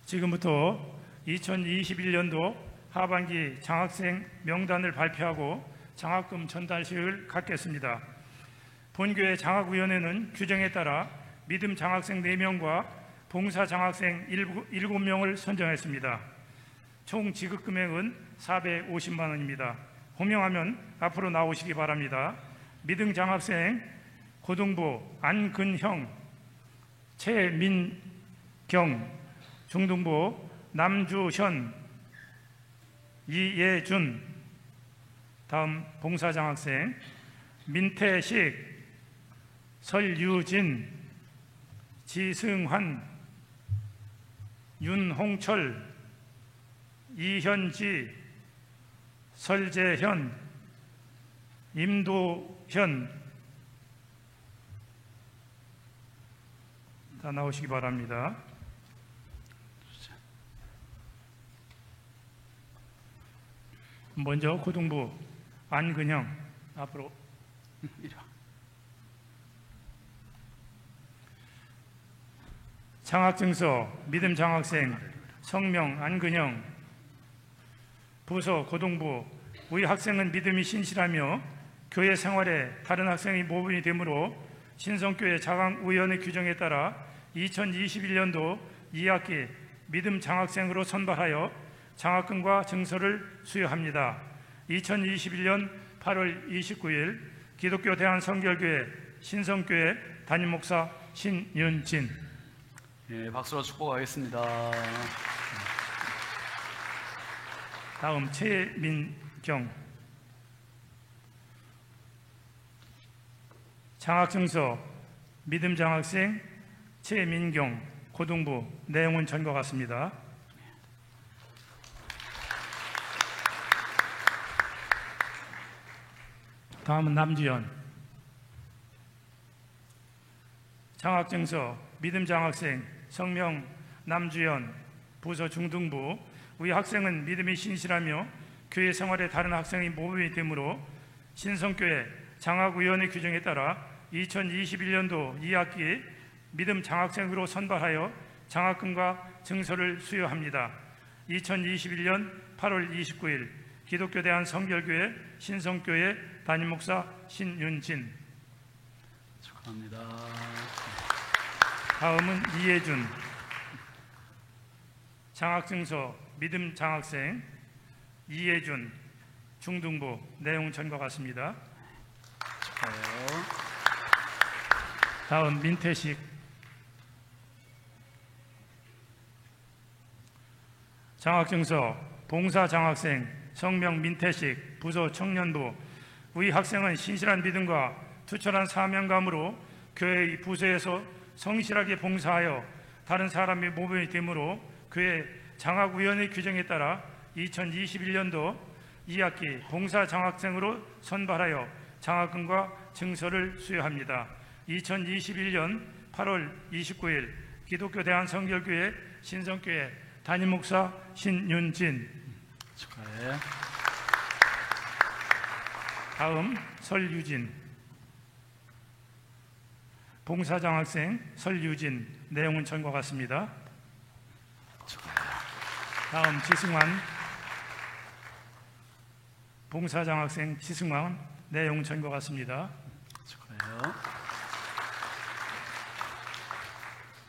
지금부터 2021년도 하반기 장학생 명단을 발표하고 장학금 전달식을 갖겠습니다. 본교회 장학위원회는 규정에 따라 믿음 장학생 4명과 봉사 장학생 7명을 선정했습니다. 총 지급 금액은 450만 원입니다. 호명하면 앞으로 나오시기 바랍니다. 믿음 장학생 고등부 안근형, 최민경, 중등부 남주현, 이예준. 다음 봉사 장학생 민태식, 설유진, 지승환, 윤홍철, 이현지, 설재현, 임도현. 다 나오시기 바랍니다. 먼저 고등부 안근형 앞으로. 장학증서 믿음 장학생 성명 안근형. 부서 고등부 우리 학생은 믿음이 신실하며 교회 생활에 다른 학생이 모범이 되므로 신성교회 장학위원회 규정에 따라 2021년도 2학기 믿음 장학생으로 선발하여 장학금과 증서를 수여합니다. 2021년 8월 29일 기독교 대한성결교회 신성교회 담임목사 신윤진. 예, 박수로 축복하겠습니다. 다음 최민경. 장학증서 믿음 장학생 최민경 고등부. 내용은 전과 같습니다. 다음은 남주현. 장학증서 믿음 장학생 성명 남주현, 부서 중등부. 우리 학생은 믿음이 신실하며 교회 생활에 다른 학생이 모범이 되므로 신성교회 장학위원회 규정에 따라 2021년도 2학기 믿음 장학생으로 선발하여 장학금과 증서를 수여합니다. 2021년 8월 29일 기독교 대한성결교회 신성교회 담임목사 신윤진. 축하합니다. 다음은 이예준. 장학증서 믿음 장학생 이예준 중등부. 내용 전과 같습니다. 축하해요. 다음 민태식. 장학증서 봉사 장학생 성명 민태식, 부서 청년부. 우리 학생은 신실한 믿음과 투철한 사명감으로 교회의 부서에서 성실하게 봉사하여 다른 사람의 모범이 되므로 교회 장학위원회 규정에 따라 2021년도 2학기 봉사 장학생으로 선발하여 장학금과 증서를 수여합니다. 2021년 8월 29일 기독교 대한성결교회 신성교회 담임목사 신윤진. 축하해. 다음 설유진. 봉사장학생 설유진. 내용은 전과 같습니다. 축하해. 다음 지승환. 봉사장학생 지승환. 내용은 전과 같습니다. 축하해요.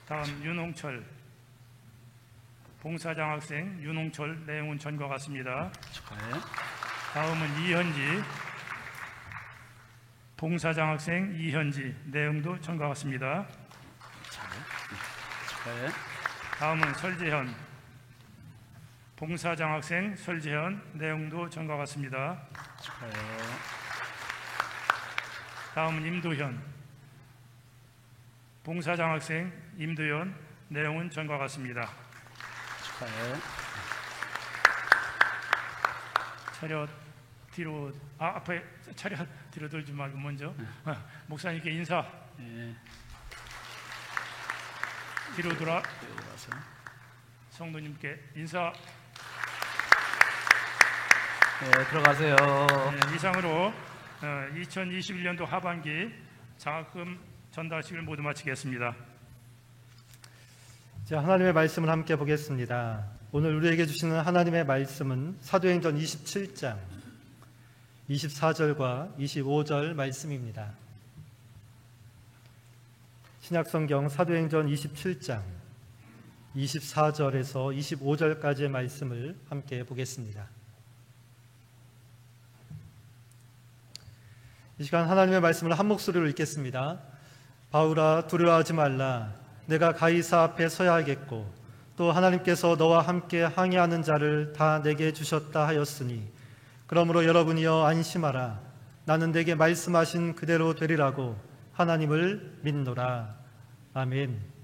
다음 윤홍철. 봉사장학생 윤홍철. 내용은 전과 같습니다. 축하해. 다음은 이현지. 봉사장학생 이현지. 내용도 전과 같습니다. 축하해. 다음은 설재현. 봉사장학생 설재현. 내용도 전과 같습니다. 축하해요. 다음은 임도현. 봉사장학생 임도현. 내용은 전과 같습니다. 축하해. 차렷 뒤로, 앞에 차렷 뒤로 돌지 말고 먼저 목사님께 인사. 예. 뒤로 돌아 들어가서. 성도님께 인사. 네, 들어가세요. 네, 이상으로 2021년도 하반기 장학금 전달식을 모두 마치겠습니다. 자, 하나님의 말씀을 함께 보겠습니다. 오늘 우리에게 주시는 하나님의 말씀은 사도행전 27장 24절과 25절 말씀입니다. 신약성경 사도행전 27장 24절에서 25절까지의 말씀을 함께 보겠습니다. 이 시간 하나님의 말씀을 한 목소리로 읽겠습니다. 바울아, 두려워하지 말라. 내가 가이사 앞에 서야겠고 또 하나님께서 너와 함께 항의하는 자를 다 내게 주셨다 하였으니 그러므로 여러분이여 안심하라. 나는 내게 말씀하신 그대로 되리라고 하나님을 믿노라. 아멘.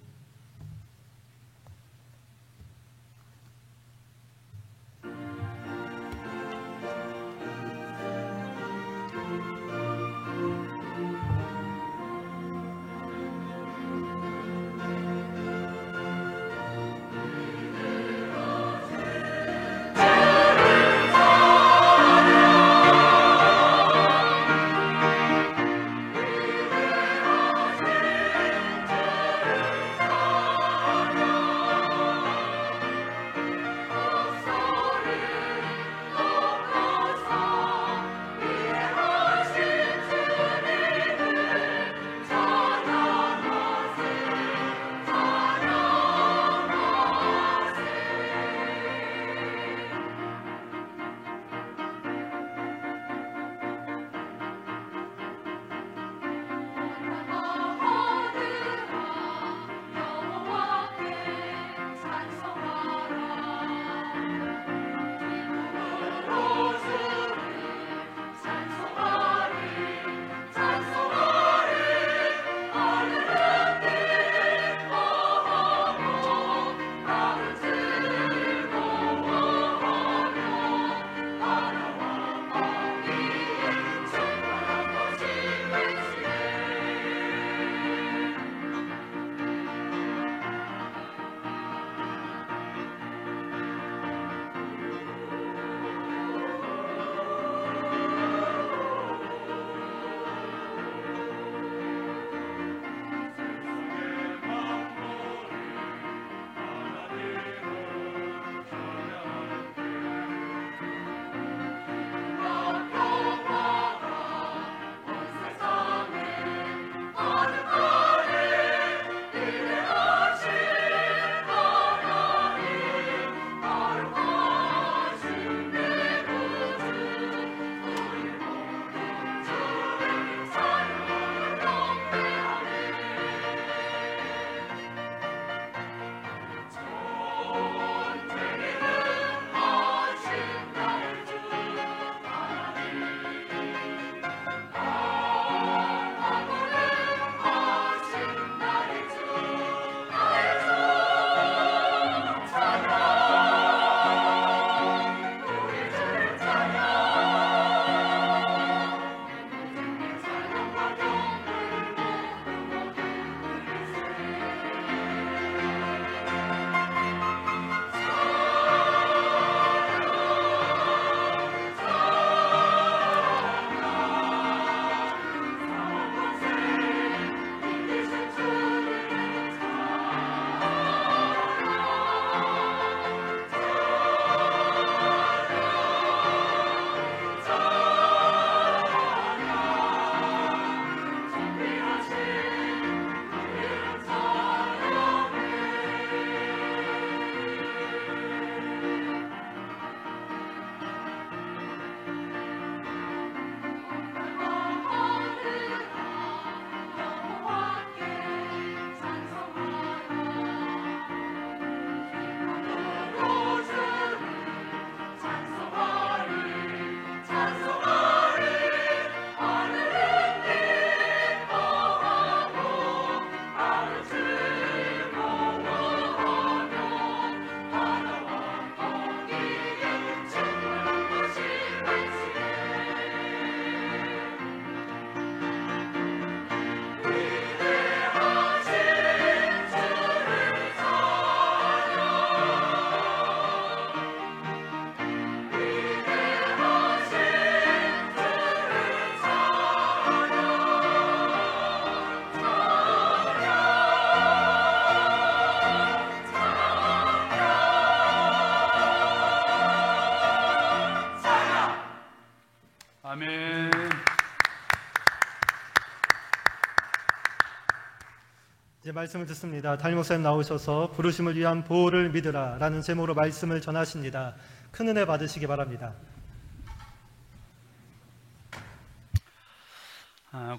이제 말씀을 듣습니다. 담임 목사님 나오셔서 부르심을 위한 보호를 믿으라 라는 제목으로 말씀을 전하십니다. 큰 은혜 받으시기 바랍니다.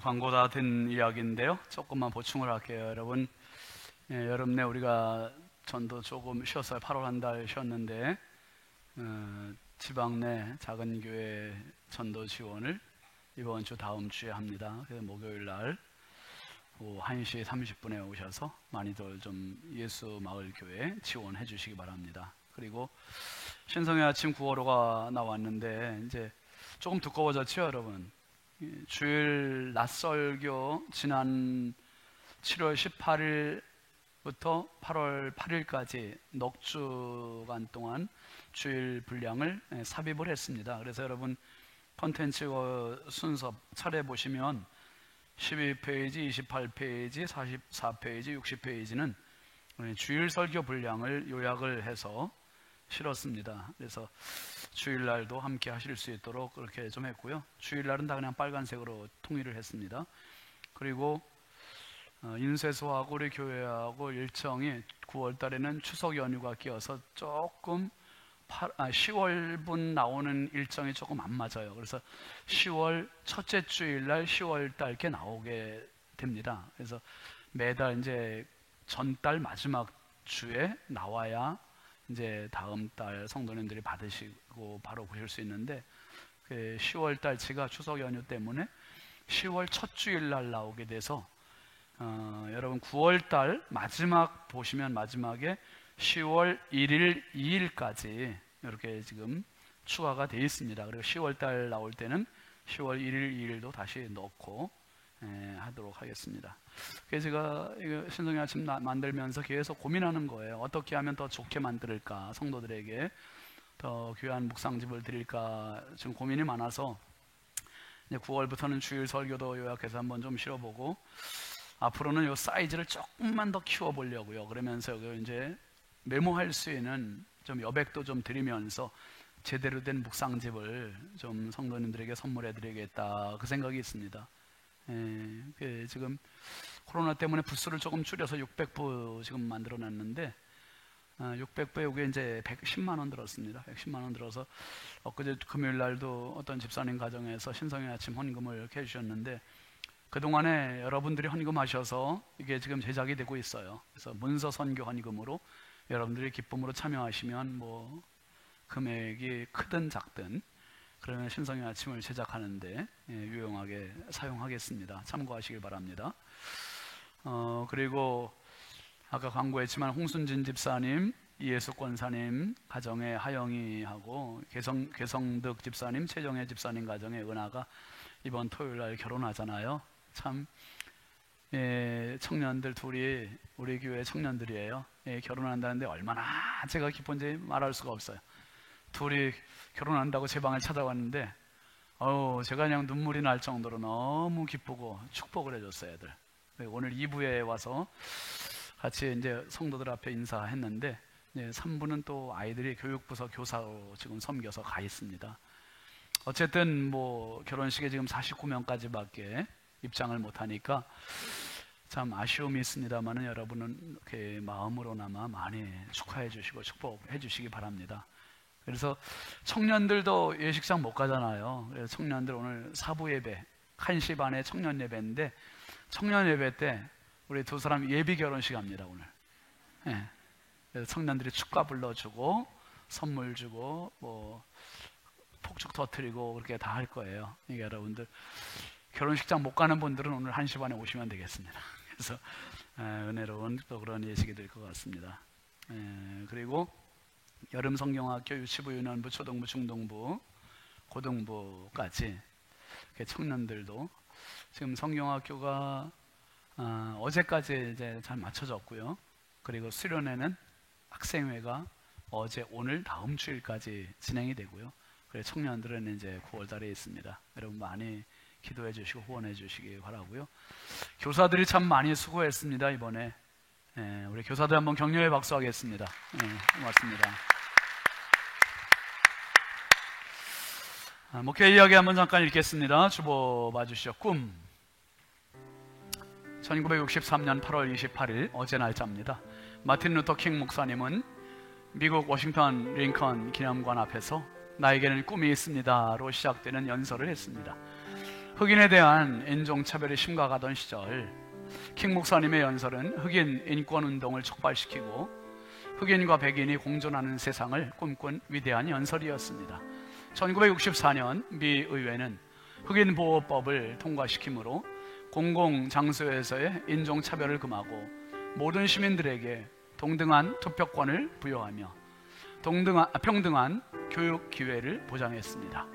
광고 다 된 이야기인데요. 조금만 보충을 할게요. 여러분, 여름 내 우리가 전도 조금 쉬었어요. 8월 한 달 쉬었는데 지방 내 작은 교회 전도 지원을 이번 주 다음 주에 합니다. 그래서 목요일 날 오후 1시 30분에 오셔서 많이들 좀 예수 마을 교회 지원해 주시기 바랍니다. 그리고 신성의 아침 9월호가 나왔는데 이제 조금 두꺼워졌죠, 여러분. 주일 낮설교 지난 7월 18일부터 8월 8일까지 넉 주간 동안 주일 분량을 삽입을 했습니다. 그래서 여러분 콘텐츠 순서 차례 보시면 12페이지, 28페이지, 44페이지, 60페이지는 주일 설교 분량을 요약을 해서 실었습니다. 그래서 주일날도 함께 하실 수 있도록 그렇게 좀 했고요. 주일날은 다 그냥 빨간색으로 통일을 했습니다. 그리고 인쇄소하고 우리 교회하고 일정이 9월 달에는 추석 연휴가 끼어서 조금 10월분 나오는 일정이 조금 안 맞아요. 그래서 10월 첫째 주일날 10월 달 이렇게 나오게 됩니다. 그래서 매달 이제 전달 마지막 주에 나와야 이제 다음 달 성도님들이 받으시고 바로 보실 수 있는데 10월 달치가 추석 연휴 때문에 10월 첫 주일날 나오게 돼서 여러분 9월 달 마지막 보시면 마지막에 10월 1일, 2일까지 이렇게 지금 추가가 되어 있습니다. 그리고 10월 달 나올 때는 10월 1일, 2일도 다시 넣고 하도록 하겠습니다. 그래서 제가 이거 신성의 아침 만들면서 계속 고민하는 거예요. 어떻게 하면 더 좋게 만들까, 성도들에게 더 귀한 묵상집을 드릴까 지금 고민이 많아서 이제 9월부터는 주일 설교도 요약해서 한번 좀 실어보고 앞으로는 이 사이즈를 조금만 더 키워보려고요. 그러면서 이제 메모할 수 있는 좀 여백도 좀 드리면서 제대로 된 묵상집을 좀 성도님들에게 선물해드리겠다 그 생각이 있습니다. 지금 코로나 때문에 부수를 조금 줄여서 600부 지금 만들어놨는데 600부에 이게 이제 110만 원 들었습니다. 110만 원 들어서 엊그제 금요일 날도 어떤 집사님 가정에서 신성의 아침 헌금을 이렇게 해주셨는데 그동안에 여러분들이 헌금하셔서 이게 지금 제작이 되고 있어요. 그래서 문서 선교 헌금으로 여러분들이 기쁨으로 참여하시면 뭐 금액이 크든 작든 그러면 신성의 아침을 제작하는데 유용하게 사용하겠습니다. 참고하시길 바랍니다. 그리고 아까 광고했지만 홍순진 집사님, 이예숙 권사님 가정의 하영이하고 개성득 집사님, 최정혜 집사님 가정의 은하가 이번 토요일날 결혼하잖아요. 참 청년들 둘이 우리 교회 청년들이에요. 결혼한다는데 얼마나 제가 기쁜지 말할 수가 없어요. 둘이 결혼한다고 제 방을 찾아왔는데 제가 그냥 눈물이 날 정도로 너무 기쁘고 축복을 해줬어요. 애들. 오늘 2부에 와서 같이 이제 성도들 앞에 인사했는데 3부는 또 아이들이 교육부서 교사로 지금 섬겨서 가 있습니다. 어쨌든 뭐 결혼식에 지금 49명까지밖에 입장을 못하니까 참 아쉬움이 있습니다만은 여러분은 이렇게 마음으로나마 많이 축하해 주시고 축복해 주시기 바랍니다. 그래서 청년들도 예식장 못 가잖아요. 그래서 청년들 오늘 사부 예배 1시 반에 청년 예배인데 청년 예배 때 우리 두 사람 예비 결혼식 합니다 오늘. 그래서 청년들이 축가 불러주고 선물 주고 뭐 폭죽 터뜨리고 그렇게 다 할 거예요. 이게 여러분들 결혼식장 못 가는 분들은 오늘 1시 반에 오시면 되겠습니다. 그래서 은혜로운 또 그런 예식이 될 것 같습니다. 그리고 여름 성경학교 유치부, 유년부, 초등부, 중등부, 고등부까지 청년들도 지금 성경학교가 어제까지 이제 잘 맞춰졌고요. 그리고 수련회는 학생회가 어제, 오늘, 다음 주일까지 진행이 되고요. 그래서 청년들은 이제 9월 달에 있습니다. 여러분 많이 기도해 주시고 후원해 주시기 바라고요. 교사들이 참 많이 수고했습니다. 이번에 우리 교사들 한번 격려의 박수하겠습니다. 고맙습니다. 목회 이야기 한번 잠깐 읽겠습니다. 주보 봐주시죠. 꿈. 1963년 8월 28일 어제 날짜입니다. 마틴 루터 킹 목사님은 미국 워싱턴 링컨 기념관 앞에서 나에게는 꿈이 있습니다로 시작되는 연설을 했습니다. 흑인에 대한 인종차별이 심각하던 시절 킹 목사님의 연설은 흑인 인권운동을 촉발시키고 흑인과 백인이 공존하는 세상을 꿈꾼 위대한 연설이었습니다. 1964년 미 의회는 흑인보호법을 통과시키므로 공공장소에서의 인종차별을 금하고 모든 시민들에게 동등한 투표권을 부여하며 평등한 교육 기회를 보장했습니다.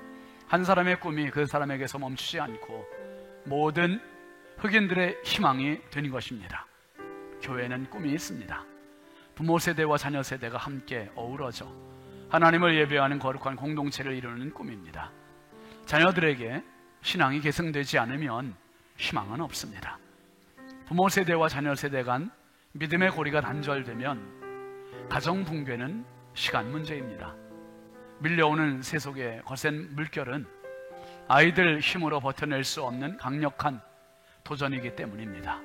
한 사람의 꿈이 그 사람에게서 멈추지 않고 모든 흑인들의 희망이 된 것입니다. 교회는 꿈이 있습니다. 부모 세대와 자녀 세대가 함께 어우러져 하나님을 예배하는 거룩한 공동체를 이루는 꿈입니다. 자녀들에게 신앙이 계승되지 않으면 희망은 없습니다. 부모 세대와 자녀 세대 간 믿음의 고리가 단절되면 가정 붕괴는 시간 문제입니다. 밀려오는 세속의 거센 물결은 아이들 힘으로 버텨낼 수 없는 강력한 도전이기 때문입니다.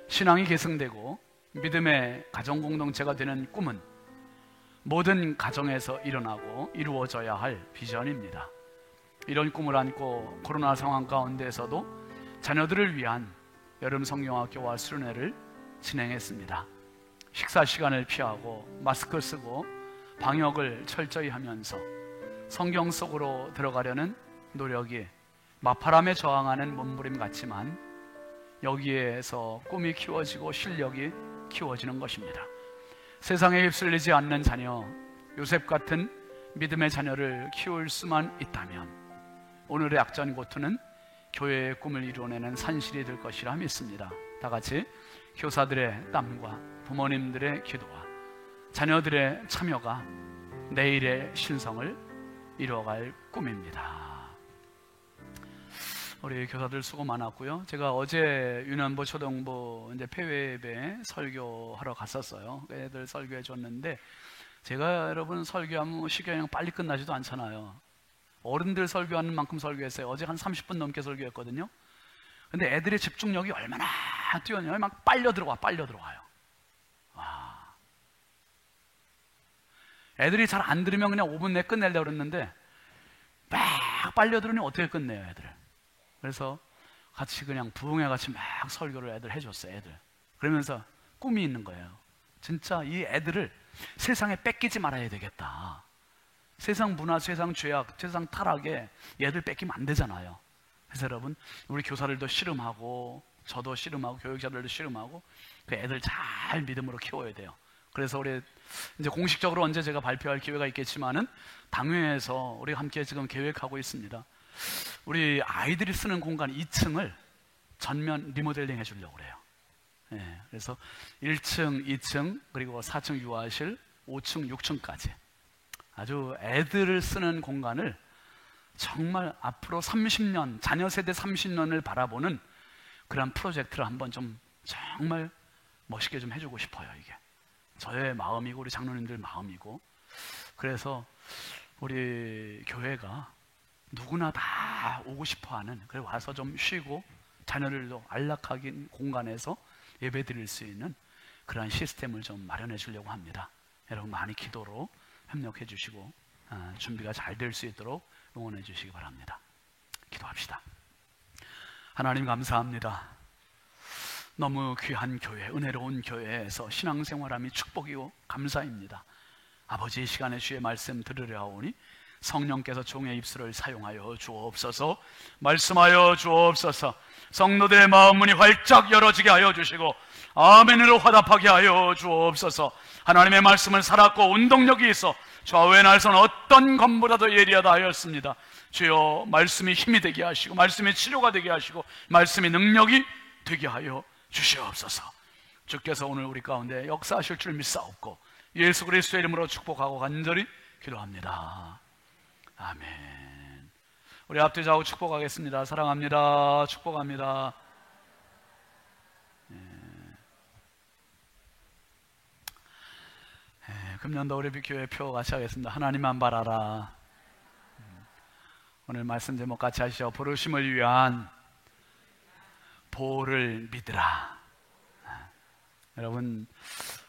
신앙이 계승되고 믿음의 가정 공동체가 되는 꿈은 모든 가정에서 일어나고 이루어져야 할 비전입니다. 이런 꿈을 안고 코로나 상황 가운데에서도 자녀들을 위한 여름 성경학교와 수련회를 진행했습니다. 식사 시간을 피하고 마스크 쓰고 방역을 철저히 하면서 성경 속으로 들어가려는 노력이 마파람에 저항하는 몸부림 같지만 여기에서 꿈이 키워지고 실력이 키워지는 것입니다. 세상에 휩쓸리지 않는 자녀, 요셉 같은 믿음의 자녀를 키울 수만 있다면 오늘의 악전고투는 교회의 꿈을 이루어내는 산실이 될 것이라 믿습니다. 다 같이 교사들의 땀과 부모님들의 기도와 자녀들의 참여가 내일의 신성을 이루어갈 꿈입니다. 우리 교사들 수고 많았고요. 제가 어제 유년부 초등부 이제 폐회배 설교하러 갔었어요. 애들 설교해 줬는데 제가 여러분 설교하면 시간이 빨리 끝나지도 않잖아요. 어른들 설교하는 만큼 설교했어요. 어제 한 30분 넘게 설교했거든요. 근데 애들의 집중력이 얼마나 뛰어나요? 막 빨려 들어와요. 와. 애들이 잘 안 들으면 그냥 5분 내에 끝내려고 그랬는데 막 빨려 들으니 어떻게 끝내요, 애들? 그래서 같이 그냥 부흥회 같이 막 설교를 애들 해줬어요, 애들. 그러면서 꿈이 있는 거예요. 진짜 이 애들을 세상에 뺏기지 말아야 되겠다. 세상 문화, 세상 죄악, 세상 타락에 얘들 뺏기면 안 되잖아요. 그래서 여러분, 우리 교사들도 씨름하고 저도 씨름하고 교육자들도 씨름하고 그 애들 잘 믿음으로 키워야 돼요. 그래서 우리 이제 공식적으로 언제 제가 발표할 기회가 있겠지만은 당회에서 우리 함께 지금 계획하고 있습니다. 우리 아이들이 쓰는 공간 2층을 전면 리모델링 해주려고 그래요. 네, 그래서 1층, 2층 그리고 4층 유아실, 5층, 6층까지 아주 애들을 쓰는 공간을 정말 앞으로 30년, 자녀 세대 30년을 바라보는 그런 프로젝트를 한번 좀 정말 멋있게 좀 해주고 싶어요. 이게 저의 마음이고 우리 장로님들 마음이고, 그래서 우리 교회가 누구나 다 오고 싶어하는, 그래 와서 좀 쉬고 자녀들도 안락하게 공간에서 예배 드릴 수 있는 그런 시스템을 좀 마련해 주려고 합니다. 여러분 많이 기도로 협력해 주시고 준비가 잘 될 수 있도록 응원해 주시기 바랍니다. 기도합시다. 하나님 감사합니다. 너무 귀한 교회, 은혜로운 교회에서 신앙생활함이 축복이고 감사입니다. 아버지, 이 시간에 주의 말씀 들으려 하오니 성령께서 종의 입술을 사용하여 주옵소서. 말씀하여 주옵소서. 성도들의 마음 문이 활짝 열어지게 하여 주시고 아멘으로 화답하게 하여 주옵소서. 하나님의 말씀은 살았고 운동력이 있어 좌우의 날선 어떤 검보다도 예리하다 하였습니다. 주여, 말씀이 힘이 되게 하시고 말씀이 치료가 되게 하시고 말씀이 능력이 되게 하여 주시옵소서. 주께서 오늘 우리 가운데 역사하실 줄 믿사옵고 예수 그리스도의 이름으로 축복하고 간절히 기도합니다. 아멘. 우리 앞뒤 좌우 축복하겠습니다. 사랑합니다. 축복합니다. 금년도 우리 교회 표 같이 하겠습니다. 하나님만 바라라. 오늘 말씀 제목 같이 하시죠. 부르심을 위한 보를 믿으라. 여러분,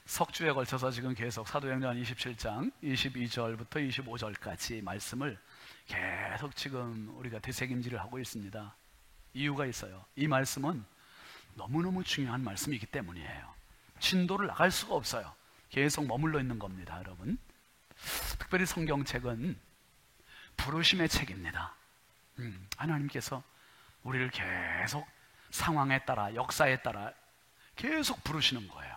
석주에 걸쳐서 지금 계속 사도행전 27장 22절부터 25절까지 말씀을 계속 지금 우리가 되새김질을 하고 있습니다. 이유가 있어요. 이 말씀은 너무너무 중요한 말씀이기 때문이에요. 진도를 나갈 수가 없어요. 계속 머물러 있는 겁니다, 여러분. 특별히 성경책은 부르심의 책입니다. 하나님께서 우리를 계속 상황에 따라, 역사에 따라 계속 부르시는 거예요.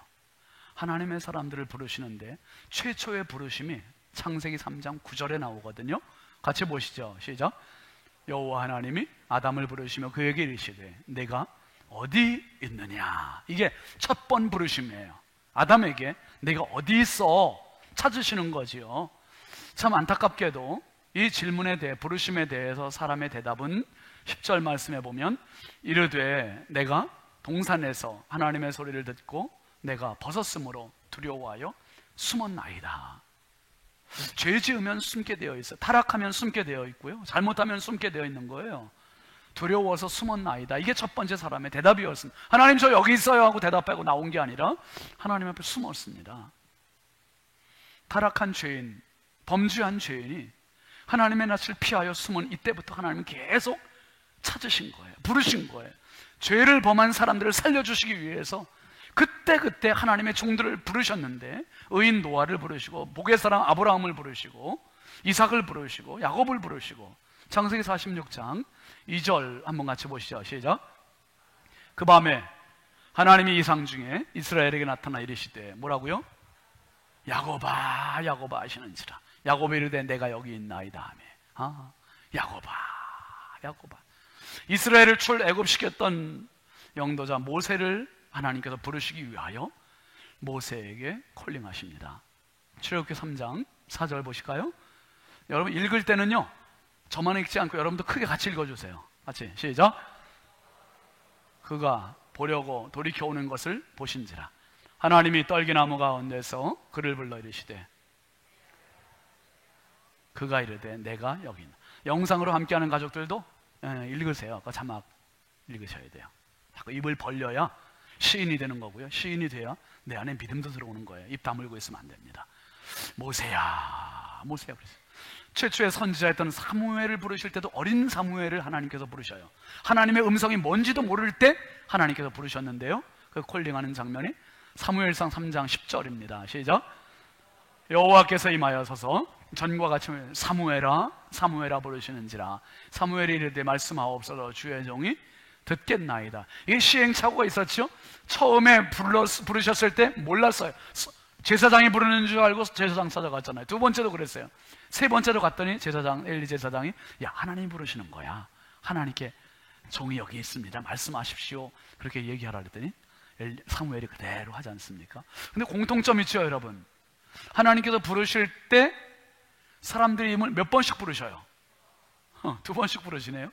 하나님의 사람들을 부르시는데 최초의 부르심이 창세기 3장 9절에 나오거든요. 같이 보시죠. 시작. 여호와 하나님이 아담을 부르시며 그에게 이르시되 내가 어디 있느냐. 이게 첫 번 부르심이에요. 아담에게 내가 어디 있어 찾으시는 거지요. 참 안타깝게도 이 질문에 대해, 부르심에 대해서 사람의 대답은 10절 말씀에 보면 이르되 내가 동산에서 하나님의 소리를 듣고 내가 벗었으므로 두려워하여 숨었나이다. 죄 지으면 숨게 되어 있어요. 타락하면 숨게 되어 있고요, 잘못하면 숨게 되어 있는 거예요. 두려워서 숨었나이다. 이게 첫 번째 사람의 대답이었습니다. 하나님 저 여기 있어요 하고 대답하고 나온 게 아니라 하나님 앞에 숨었습니다. 타락한 죄인, 범죄한 죄인이 하나님의 낯을 피하여 숨은 이때부터 하나님은 계속 찾으신 거예요. 부르신 거예요. 죄를 범한 사람들을 살려주시기 위해서 그때 하나님의 종들을 부르셨는데, 의인 노아를 부르시고 복의 사람 아브라함을 부르시고 이삭을 부르시고 야곱을 부르시고, 창세기 46장 2절 한번 같이 보시죠. 시작. 그 밤에 하나님이 이상 중에 이스라엘에게 나타나 이르시되 뭐라고요? 야곱아 야곱아 하시는지라. 야곱이 이르되 내가 여기 있나이다 하며, 야곱아 야곱아. 이스라엘을 출애굽시켰던 영도자 모세를 하나님께서 부르시기 위하여 모세에게 콜링하십니다. 출애굽기 3장 4절 보실까요? 여러분 읽을 때는요 저만 읽지 않고 여러분도 크게 같이 읽어주세요. 같이 시작. 그가 보려고 돌이켜오는 것을 보신지라. 하나님이 떨기나무 가운데서 그를 불러 이르시되 그가 이르되 내가 여기 있나. 영상으로 함께하는 가족들도 읽으세요. 그 자막 읽으셔야 돼요. 자꾸 입을 벌려야 시인이 되는 거고요, 시인이 돼야 내 안에 믿음도 들어오는 거예요. 입 다물고 있으면 안 됩니다. 모세야 모세야 그랬어요. 최초의 선지자였던 사무엘을 부르실 때도 어린 사무엘을 하나님께서 부르셔요. 하나님의 음성이 뭔지도 모를 때 하나님께서 부르셨는데요, 그 콜링하는 장면이 사무엘상 3장 10절입니다. 시작. 여호와께서 임하여서서 전과 같이 사무엘아 사무엘아 부르시는지라. 사무엘이 이르되 말씀하옵소서 주의 종이 듣겠나이다. 이게 시행착오가 있었죠. 처음에 부르셨을 때 몰랐어요. 제사장이 부르는 줄 알고 제사장 찾아갔잖아요. 두 번째도 그랬어요. 세 번째로 갔더니 제사장 엘리 제사장이 야 하나님 부르시는 거야, 하나님께 종이 여기 있습니다, 말씀하십시오, 그렇게 얘기하라 그랬더니 사무엘이 그대로 하지 않습니까? 근데 공통점이 있죠 여러분. 하나님께서 부르실 때 사람들이 이름을 몇 번씩 부르셔요? 두 번씩 부르시네요.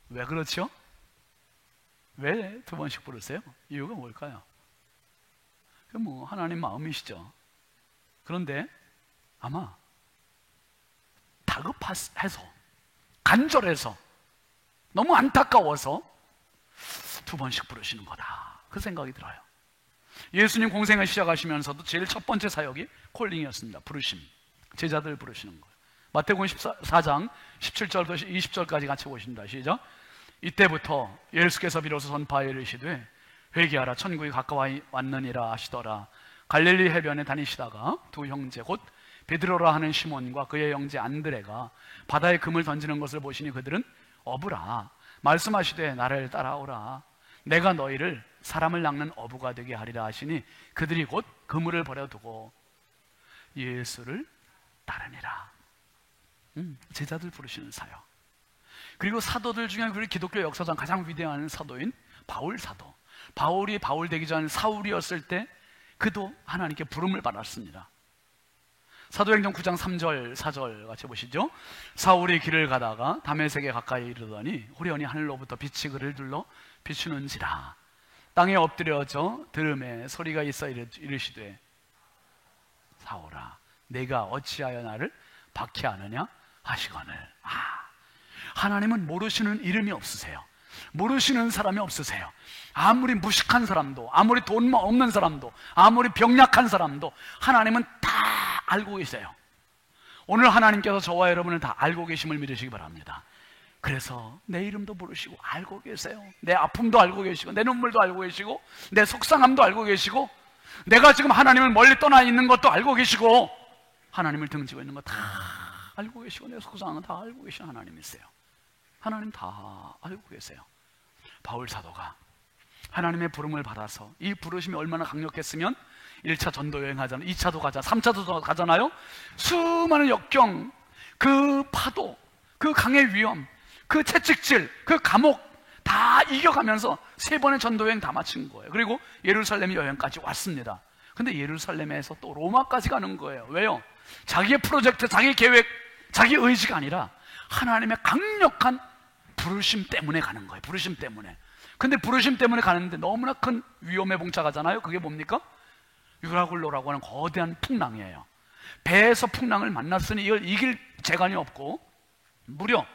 왜 그렇죠? 왜 두 번씩 부르세요? 이유가 뭘까요? 뭐 하나님 마음이시죠. 그런데 아마 다급해서, 간절해서, 너무 안타까워서 두 번씩 부르시는 거다, 그 생각이 들어요. 예수님 공생을 시작하시면서도 제일 첫 번째 사역이 콜링이었습니다. 부르심, 제자들 부르시는 거예요. 마태복음 14장 17절부터 20절까지 같이 보십니다. 시작. 이때부터 예수께서 비로소 선파하여 이르시되 회개하라 천국이 가까워 왔느니라 하시더라. 갈릴리 해변에 다니시다가 두 형제 곧 베드로라 하는 시몬과 그의 형제 안드레가 바다에 금을 던지는 것을 보시니 그들은 어부라. 말씀하시되 나를 따라오라. 내가 너희를 사람을 낚는 어부가 되게 하리라 하시니 그들이 곧 그물을 버려두고 예수를 따르니라. 제자들 부르시는 사역. 그리고 사도들 중에 우리 기독교 역사상 가장 위대한 사도인 바울 사도. 바울이 바울 되기 전 사울이었을 때 그도 하나님께 부름을 받았습니다. 사도행전 9장 3절 4절 같이 보시죠. 사울이 길을 가다가 다메섹에 가까이 이르더니 호련히 하늘로부터 빛이 그를 둘러 비추는지라. 땅에 엎드려져 들음에 소리가 있어 이르시되 사울아 내가 어찌하여 나를 박해하느냐 하시거늘. 하나님은 모르시는 이름이 없으세요. 모르시는 사람이 없으세요. 아무리 무식한 사람도, 아무리 돈 없는 사람도, 아무리 병약한 사람도 하나님은 다 알고 계세요. 오늘 하나님께서 저와 여러분을 다 알고 계심을 믿으시기 바랍니다. 그래서 내 이름도 부르시고 알고 계세요. 내 아픔도 알고 계시고, 내 눈물도 알고 계시고, 내 속상함도 알고 계시고, 내가 지금 하나님을 멀리 떠나 있는 것도 알고 계시고, 하나님을 등지고 있는 거 다 알고 계시고, 내 속상함은 다 알고 계신 하나님이세요. 하나님 다 알고 계세요. 바울 사도가 하나님의 부름을 받아서, 이 부르심이 얼마나 강력했으면 1차 전도 여행 하잖아요, 2차도 가자, 3차도 가잖아요. 수많은 역경, 그 파도, 그 강의 위험, 그 채찍질, 그 감옥 다 이겨가면서 3번의 전도 여행 다 마친 거예요. 그리고 예루살렘 여행까지 왔습니다. 근데 예루살렘에서 또 로마까지 가는 거예요. 왜요? 자기의 프로젝트, 자기 계획, 자기 의지가 아니라 하나님의 강력한 부르심 때문에 가는 거예요. 부르심 때문에. 근데 부르심 때문에 가는데 너무나 큰 위험에 봉착하잖아요. 그게 뭡니까? 유라굴로라고 하는 거대한 풍랑이에요. 배에서 풍랑을 만났으니 이걸 이길 재간이 없고, 무려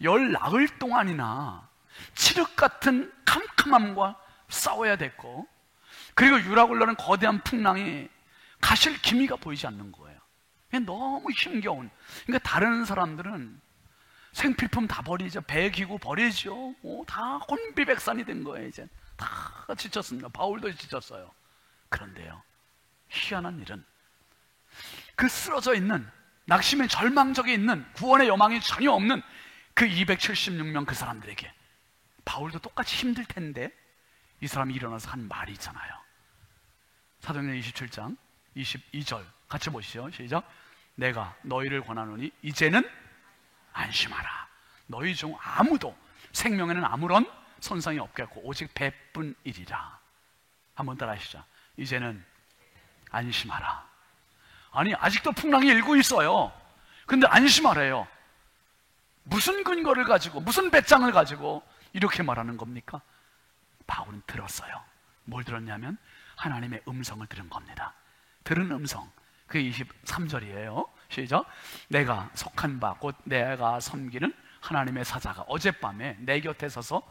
10나흘 동안이나 칠흑 같은 캄캄함과 싸워야 됐고, 그리고 유라굴로는 거대한 풍랑이 가실 기미가 보이지 않는 거예요. 너무 힘겨운. 그러니까 다른 사람들은 생필품 다 버리죠. 배 기구 버리죠. 다 혼비백산이 된 거예요. 이제 다 지쳤습니다. 바울도 지쳤어요. 그런데요, 희한한 일은 그 쓰러져 있는, 낙심의 절망적에 있는, 구원의 여망이 전혀 없는 그 276명 그 사람들에게 바울도 똑같이 힘들 텐데 이 사람이 일어나서 한 말이 있잖아요. 사도행전 27장 22절 같이 보시죠. 시작. 내가 너희를 권하노니 이제는 안심하라. 너희 중 아무도 생명에는 아무런 손상이 없겠고 오직 배뿐이리라. 한번 따라 하시죠. 이제는 안심하라. 아니, 아직도 풍랑이 일고 있어요. 근데 안심하래요. 무슨 근거를 가지고, 무슨 배짱을 가지고 이렇게 말하는 겁니까? 바울은 들었어요. 뭘 들었냐면 하나님의 음성을 들은 겁니다. 들은 음성, 그게 23절이에요 시작. 내가 속한 바 곧 내가 섬기는 하나님의 사자가 어젯밤에 내 곁에 서서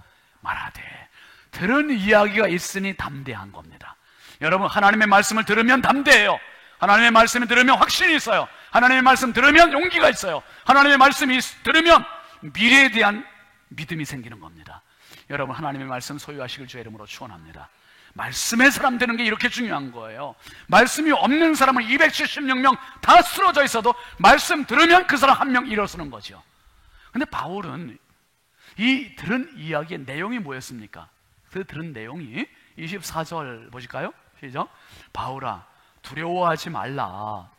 말하되. 들은 이야기가 있으니 담대한 겁니다. 여러분, 하나님의 말씀을 들으면 담대해요. 하나님의 말씀을 들으면 확신이 있어요. 하나님의 말씀 들으면 용기가 있어요. 하나님의 말씀이 들으면 미래에 대한 믿음이 생기는 겁니다. 여러분, 하나님의 말씀 소유하시길 주의 이름으로 축원합니다. 말씀의 사람 되는 게 이렇게 중요한 거예요. 말씀이 없는 사람은 276명 다 쓰러져 있어도 말씀 들으면 그 사람 한 명 일어서는 거죠. 근데 바울은 이 들은 이야기의 내용이 뭐였습니까? 그 들은 내용이 24절 보실까요? 시작. 바울아, 두려워하지 말라.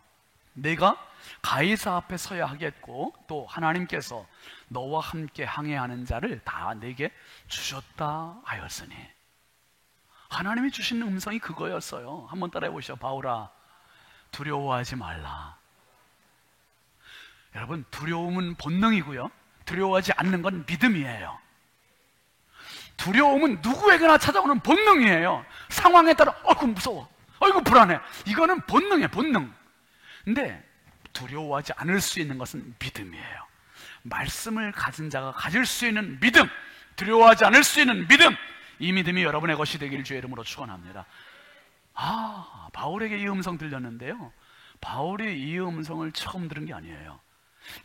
내가 가이사 앞에 서야 하겠고 또 하나님께서 너와 함께 항해하는 자를 다 내게 주셨다 하였으니. 하나님이 주신 음성이 그거였어요. 한번 따라해 보시죠. 바울아, 두려워하지 말라. 여러분, 두려움은 본능이고요, 두려워하지 않는 건 믿음이에요. 두려움은 누구에게나 찾아오는 본능이에요. 상황에 따라 어이구 무서워, 어이구 불안해, 이거는 본능이에요. 본능. 근데 두려워하지 않을 수 있는 것은 믿음이에요. 말씀을 가진 자가 가질 수 있는 믿음, 두려워하지 않을 수 있는 믿음, 이 믿음이 여러분의 것이 되기를 주의 이름으로 축원합니다. 바울에게 이 음성 들렸는데요, 바울이 이 음성을 처음 들은 게 아니에요.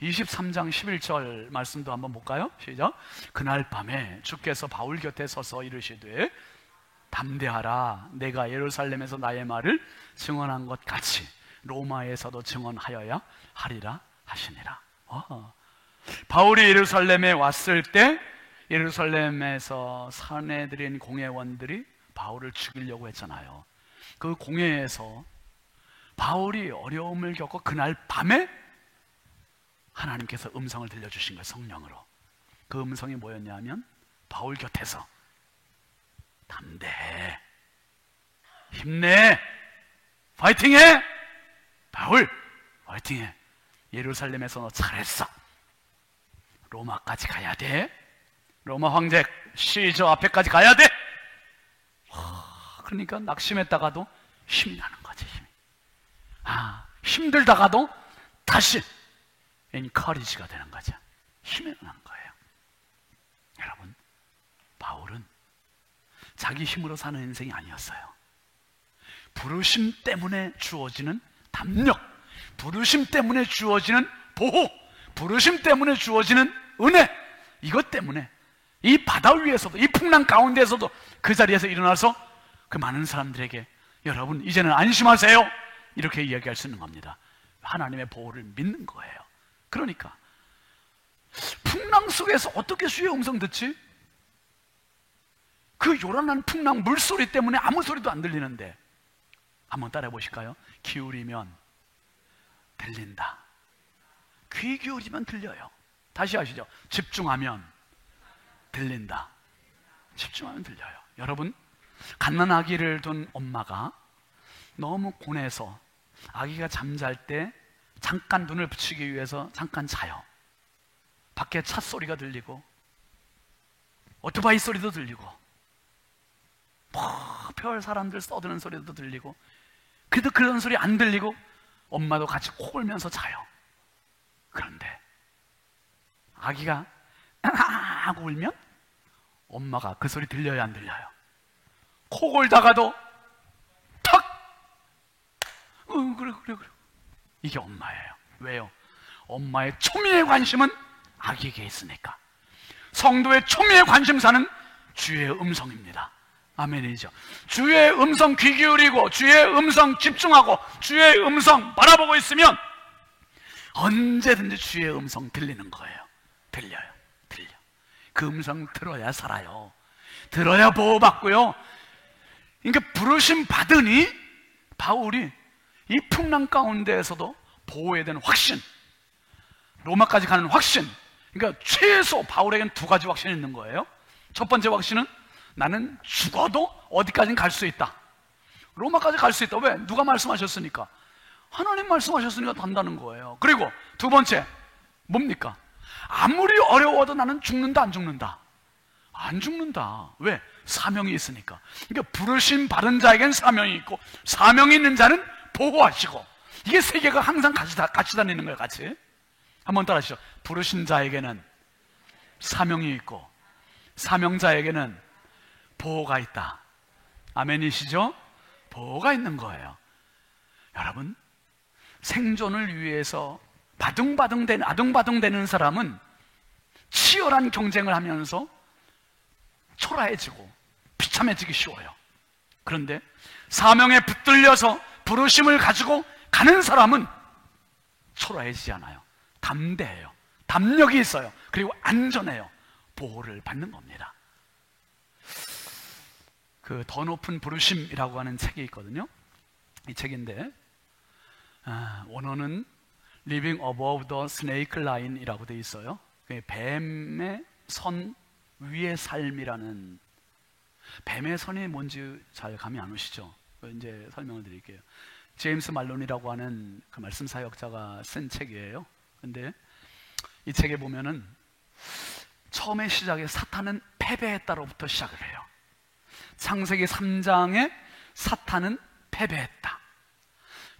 23장 11절 말씀도 한번 볼까요? 시작. 그날 밤에 주께서 바울 곁에 서서 이르시되 담대하라. 내가 예루살렘에서 나의 말을 증언한 것 같이 로마에서도 증언하여야 하리라 하시니라. 바울이 예루살렘에 왔을 때 예루살렘에서 사내들인 공회원들이 바울을 죽이려고 했잖아요. 그 공회에서 바울이 어려움을 겪고 그날 밤에 하나님께서 음성을 들려주신 거예요. 성령으로. 그 음성이 뭐였냐면 바울 곁에서 담대해, 힘내, 파이팅해, 바울 파이팅해, 예루살렘에서 너 잘했어, 로마까지 가야 돼, 로마 황제 시저 앞에까지 가야 돼. 그러니까 낙심했다가도 힘이 나는 거지. 힘이. 힘들다가도 다시 엔커리지가 되는 거죠. 힘이 나는 거예요. 여러분, 바울은 자기 힘으로 사는 인생이 아니었어요. 부르심 때문에 주어지는 담력, 부르심 때문에 주어지는 보호, 부르심 때문에 주어지는 은혜, 이것 때문에 이 바다 위에서도, 이 풍랑 가운데에서도 그 자리에서 일어나서 그 많은 사람들에게 여러분 이제는 안심하세요, 이렇게 이야기할 수 있는 겁니다. 하나님의 보호를 믿는 거예요. 그러니까 풍랑 속에서 어떻게 주의 음성 듣지? 그 요란한 풍랑 물소리 때문에 아무 소리도 안 들리는데, 한번 따라해 보실까요? 기울이면 들린다. 귀 기울이면 들려요. 다시 하시죠. 집중하면 들린다. 집중하면 들려요. 여러분, 갓난아기를 둔 엄마가 너무 고뇌해서 아기가 잠잘 때 잠깐 눈을 붙이기 위해서 잠깐 자요. 밖에 차 소리가 들리고 오토바이 소리도 들리고 별 사람들 써드는 소리도 들리고, 그래도 그런 소리 안 들리고 엄마도 같이 코 골면서 자요. 그런데 아기가 하고 울면 엄마가 그 소리 들려요, 안 들려요? 코 골다가도 탁! 그래. 이게 엄마예요. 왜요? 엄마의 초미의 관심은 아기에게 있으니까. 성도의 초미의 관심사는 주의 음성입니다. 아멘이죠. 주의 음성 귀 기울이고 주의 음성 집중하고 주의 음성 바라보고 있으면 언제든지 주의 음성 들리는 거예요. 들려. 그 음성 들어야 살아요. 들어야 보호받고요. 그러니까 부르심 받으니 바울이 이 풍랑 가운데에서도 보호해야 되는 확신, 로마까지 가는 확신, 그러니까 최소 바울에게는 두 가지 확신이 있는 거예요. 첫 번째 확신은 나는 죽어도 어디까지는 갈 수 있다. 로마까지 갈 수 있다. 왜? 누가 말씀하셨으니까. 하나님 말씀하셨으니까 간다는 거예요. 그리고 두 번째 뭡니까? 아무리 어려워도 나는 죽는다, 안 죽는다? 안 죽는다. 왜? 사명이 있으니까. 그러니까 부르심 받은 자에겐 사명이 있고 사명이 있는 자는 보호하시고, 이게 세 개가 항상 같이 다니는 거예요. 같이 한번 따라하시죠. 부르신 자에게는 사명이 있고 사명자에게는 보호가 있다. 아멘이시죠? 보호가 있는 거예요. 여러분, 생존을 위해서 아둥바둥되는 사람은 치열한 경쟁을 하면서 초라해지고 비참해지기 쉬워요. 그런데 사명에 붙들려서 부르심을 가지고 가는 사람은 초라해지지 않아요. 담대해요. 담력이 있어요. 그리고 안전해요. 보호를 받는 겁니다. 그 더 높은 부르심이라고 하는 책이 있거든요. 이 책인데 원어는 Living Above the Snake Line이라고 돼 있어요. 뱀의 선 위의 삶이라는. 뱀의 선이 뭔지 잘 감이 안 오시죠? 이제 설명을 드릴게요. 제임스 말론이라고 하는 그 말씀 사역자가 쓴 책이에요. 근데 이 책에 보면은 처음에 시작에 사탄은 패배했다로부터 시작을 해요. 창세기 3장에 사탄은 패배했다.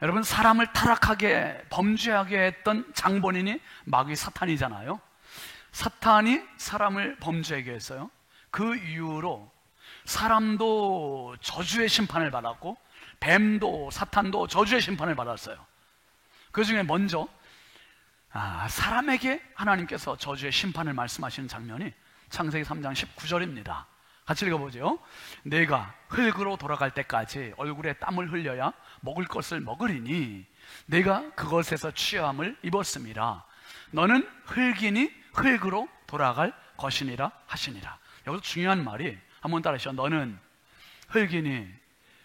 여러분, 사람을 타락하게 범죄하게 했던 장본인이 마귀 사탄이잖아요. 사탄이 사람을 범죄하게 했어요. 그 이후로 사람도 저주의 심판을 받았고 뱀도 사탄도 저주의 심판을 받았어요. 그 중에 먼저 사람에게 하나님께서 저주의 심판을 말씀하시는 장면이 창세기 3장 19절입니다. 같이 읽어보죠. 내가 흙으로 돌아갈 때까지 얼굴에 땀을 흘려야 먹을 것을 먹으리니 내가 그것에서 취함을 입었음이라. 너는 흙이니 흙으로 돌아갈 것이니라 하시니라. 여기서 중요한 말이, 한번 따라하시죠. 너는 흙이니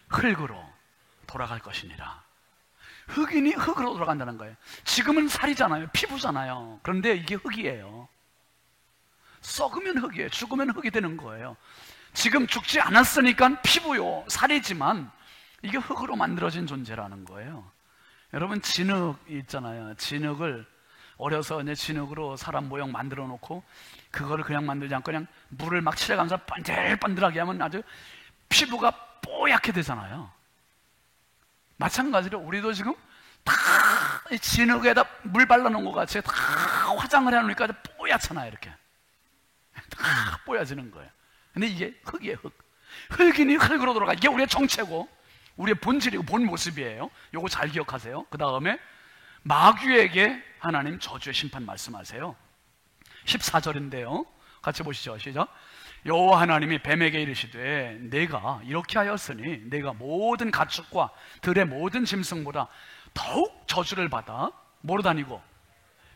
흙으로 돌아갈 것이니라. 흙이니 흙으로 돌아간다는 거예요. 지금은 살이잖아요. 피부잖아요. 그런데 이게 흙이에요. 썩으면 흙이에요. 죽으면 흙이 되는 거예요. 지금 죽지 않았으니까 피부요, 살이지만 이게 흙으로 만들어진 존재라는 거예요. 여러분, 진흙 있잖아요. 진흙을 어려서 이제 진흙으로 사람 모형 만들어 놓고 그거를 그냥 만들지 않고 그냥 물을 막 칠해가면서 번들번들하게 하면 아주 피부가 뽀얗게 되잖아요. 마찬가지로 우리도 지금 다 진흙에다 물 발라놓은 것 같이 다 화장을 해놓으니까 뽀얗잖아요. 이렇게 다 뽀얘지는 거예요. 근데 이게 흙이에요, 흙. 흙이니 흙으로 돌아가. 이게 우리의 정체고 우리의 본질이고 본 모습이에요. 요거 잘 기억하세요. 그 다음에 마귀에게 하나님 저주의 심판 말씀하세요. 14절인데요 같이 보시죠. 시작. 여호와 하나님이 뱀에게 이르시되 내가 이렇게 하였으니 내가 모든 가축과 들의 모든 짐승보다 더욱 저주를 받아 뭐로 다니고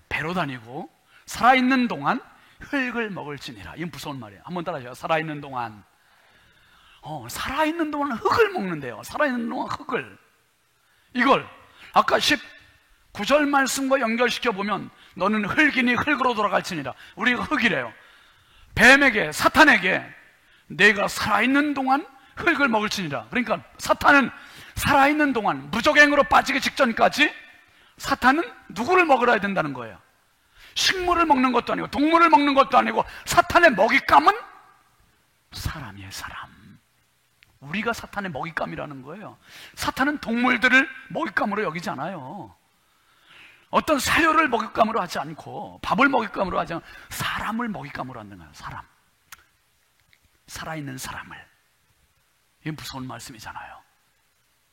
배로 다니고 살아있는 동안 흙을 먹을지니라. 이건 무서운 말이에요. 한번 따라하세요. 살아있는 동안 살아있는 동안 흙을 먹는데요. 살아있는 동안 흙을. 이걸 아까 19절 말씀과 연결시켜 보면 너는 흙이니 흙으로 돌아갈지니라. 우리가 흙이래요. 뱀에게 사탄에게 내가 살아있는 동안 흙을 먹을지니라. 그러니까 사탄은 살아있는 동안 무적행으로 빠지기 직전까지 사탄은 누구를 먹으라 된다는 거예요. 식물을 먹는 것도 아니고 동물을 먹는 것도 아니고 사탄의 먹잇감은 사람이에요. 사람. 우리가 사탄의 먹잇감이라는 거예요. 사탄은 동물들을 먹잇감으로 여기지 않아요. 어떤 사료를 먹잇감으로 하지 않고 밥을 먹잇감으로 하지 않고 사람을 먹잇감으로 하는 거예요. 사람. 살아있는 사람을. 이게 무서운 말씀이잖아요.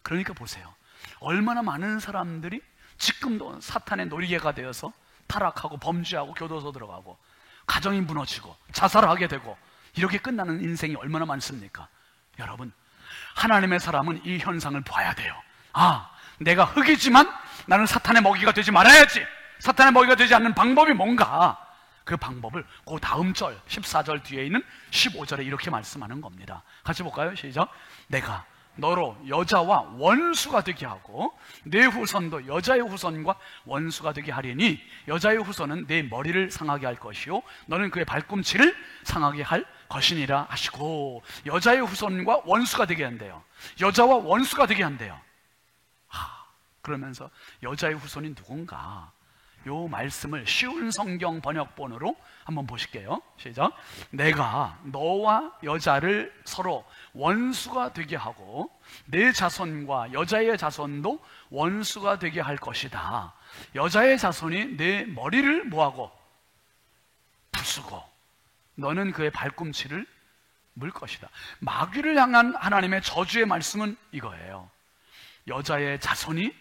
그러니까 보세요. 얼마나 많은 사람들이 지금도 사탄의 놀이개가 되어서 타락하고 범죄하고 교도소 들어가고 가정이 무너지고 자살하게 되고 이렇게 끝나는 인생이 얼마나 많습니까? 여러분, 하나님의 사람은 이 현상을 봐야 돼요. 아, 내가 흙이지만 나는 사탄의 먹이가 되지 말아야지. 사탄의 먹이가 되지 않는 방법이 뭔가? 그 방법을 그 다음 절 14절 뒤에 있는 15절에 이렇게 말씀하는 겁니다. 같이 볼까요? 시작. 내가 너로 여자와 원수가 되게 하고 내 후손도 여자의 후손과 원수가 되게 하리니 여자의 후손은 내 머리를 상하게 할 것이요 너는 그의 발꿈치를 상하게 할 것이니라 하시고, 여자의 후손과 원수가 되게 한대요. 여자와 원수가 되게 한대요. 그러면서 여자의 후손이 누군가? 요 말씀을 쉬운 성경 번역본으로 한번 보실게요. 시작. 내가 너와 여자를 서로 원수가 되게 하고 내 자손과 여자의 자손도 원수가 되게 할 것이다. 여자의 자손이 내 머리를 뭐하고? 부수고 너는 그의 발꿈치를 물 것이다. 마귀를 향한 하나님의 저주의 말씀은 이거예요. 여자의 자손이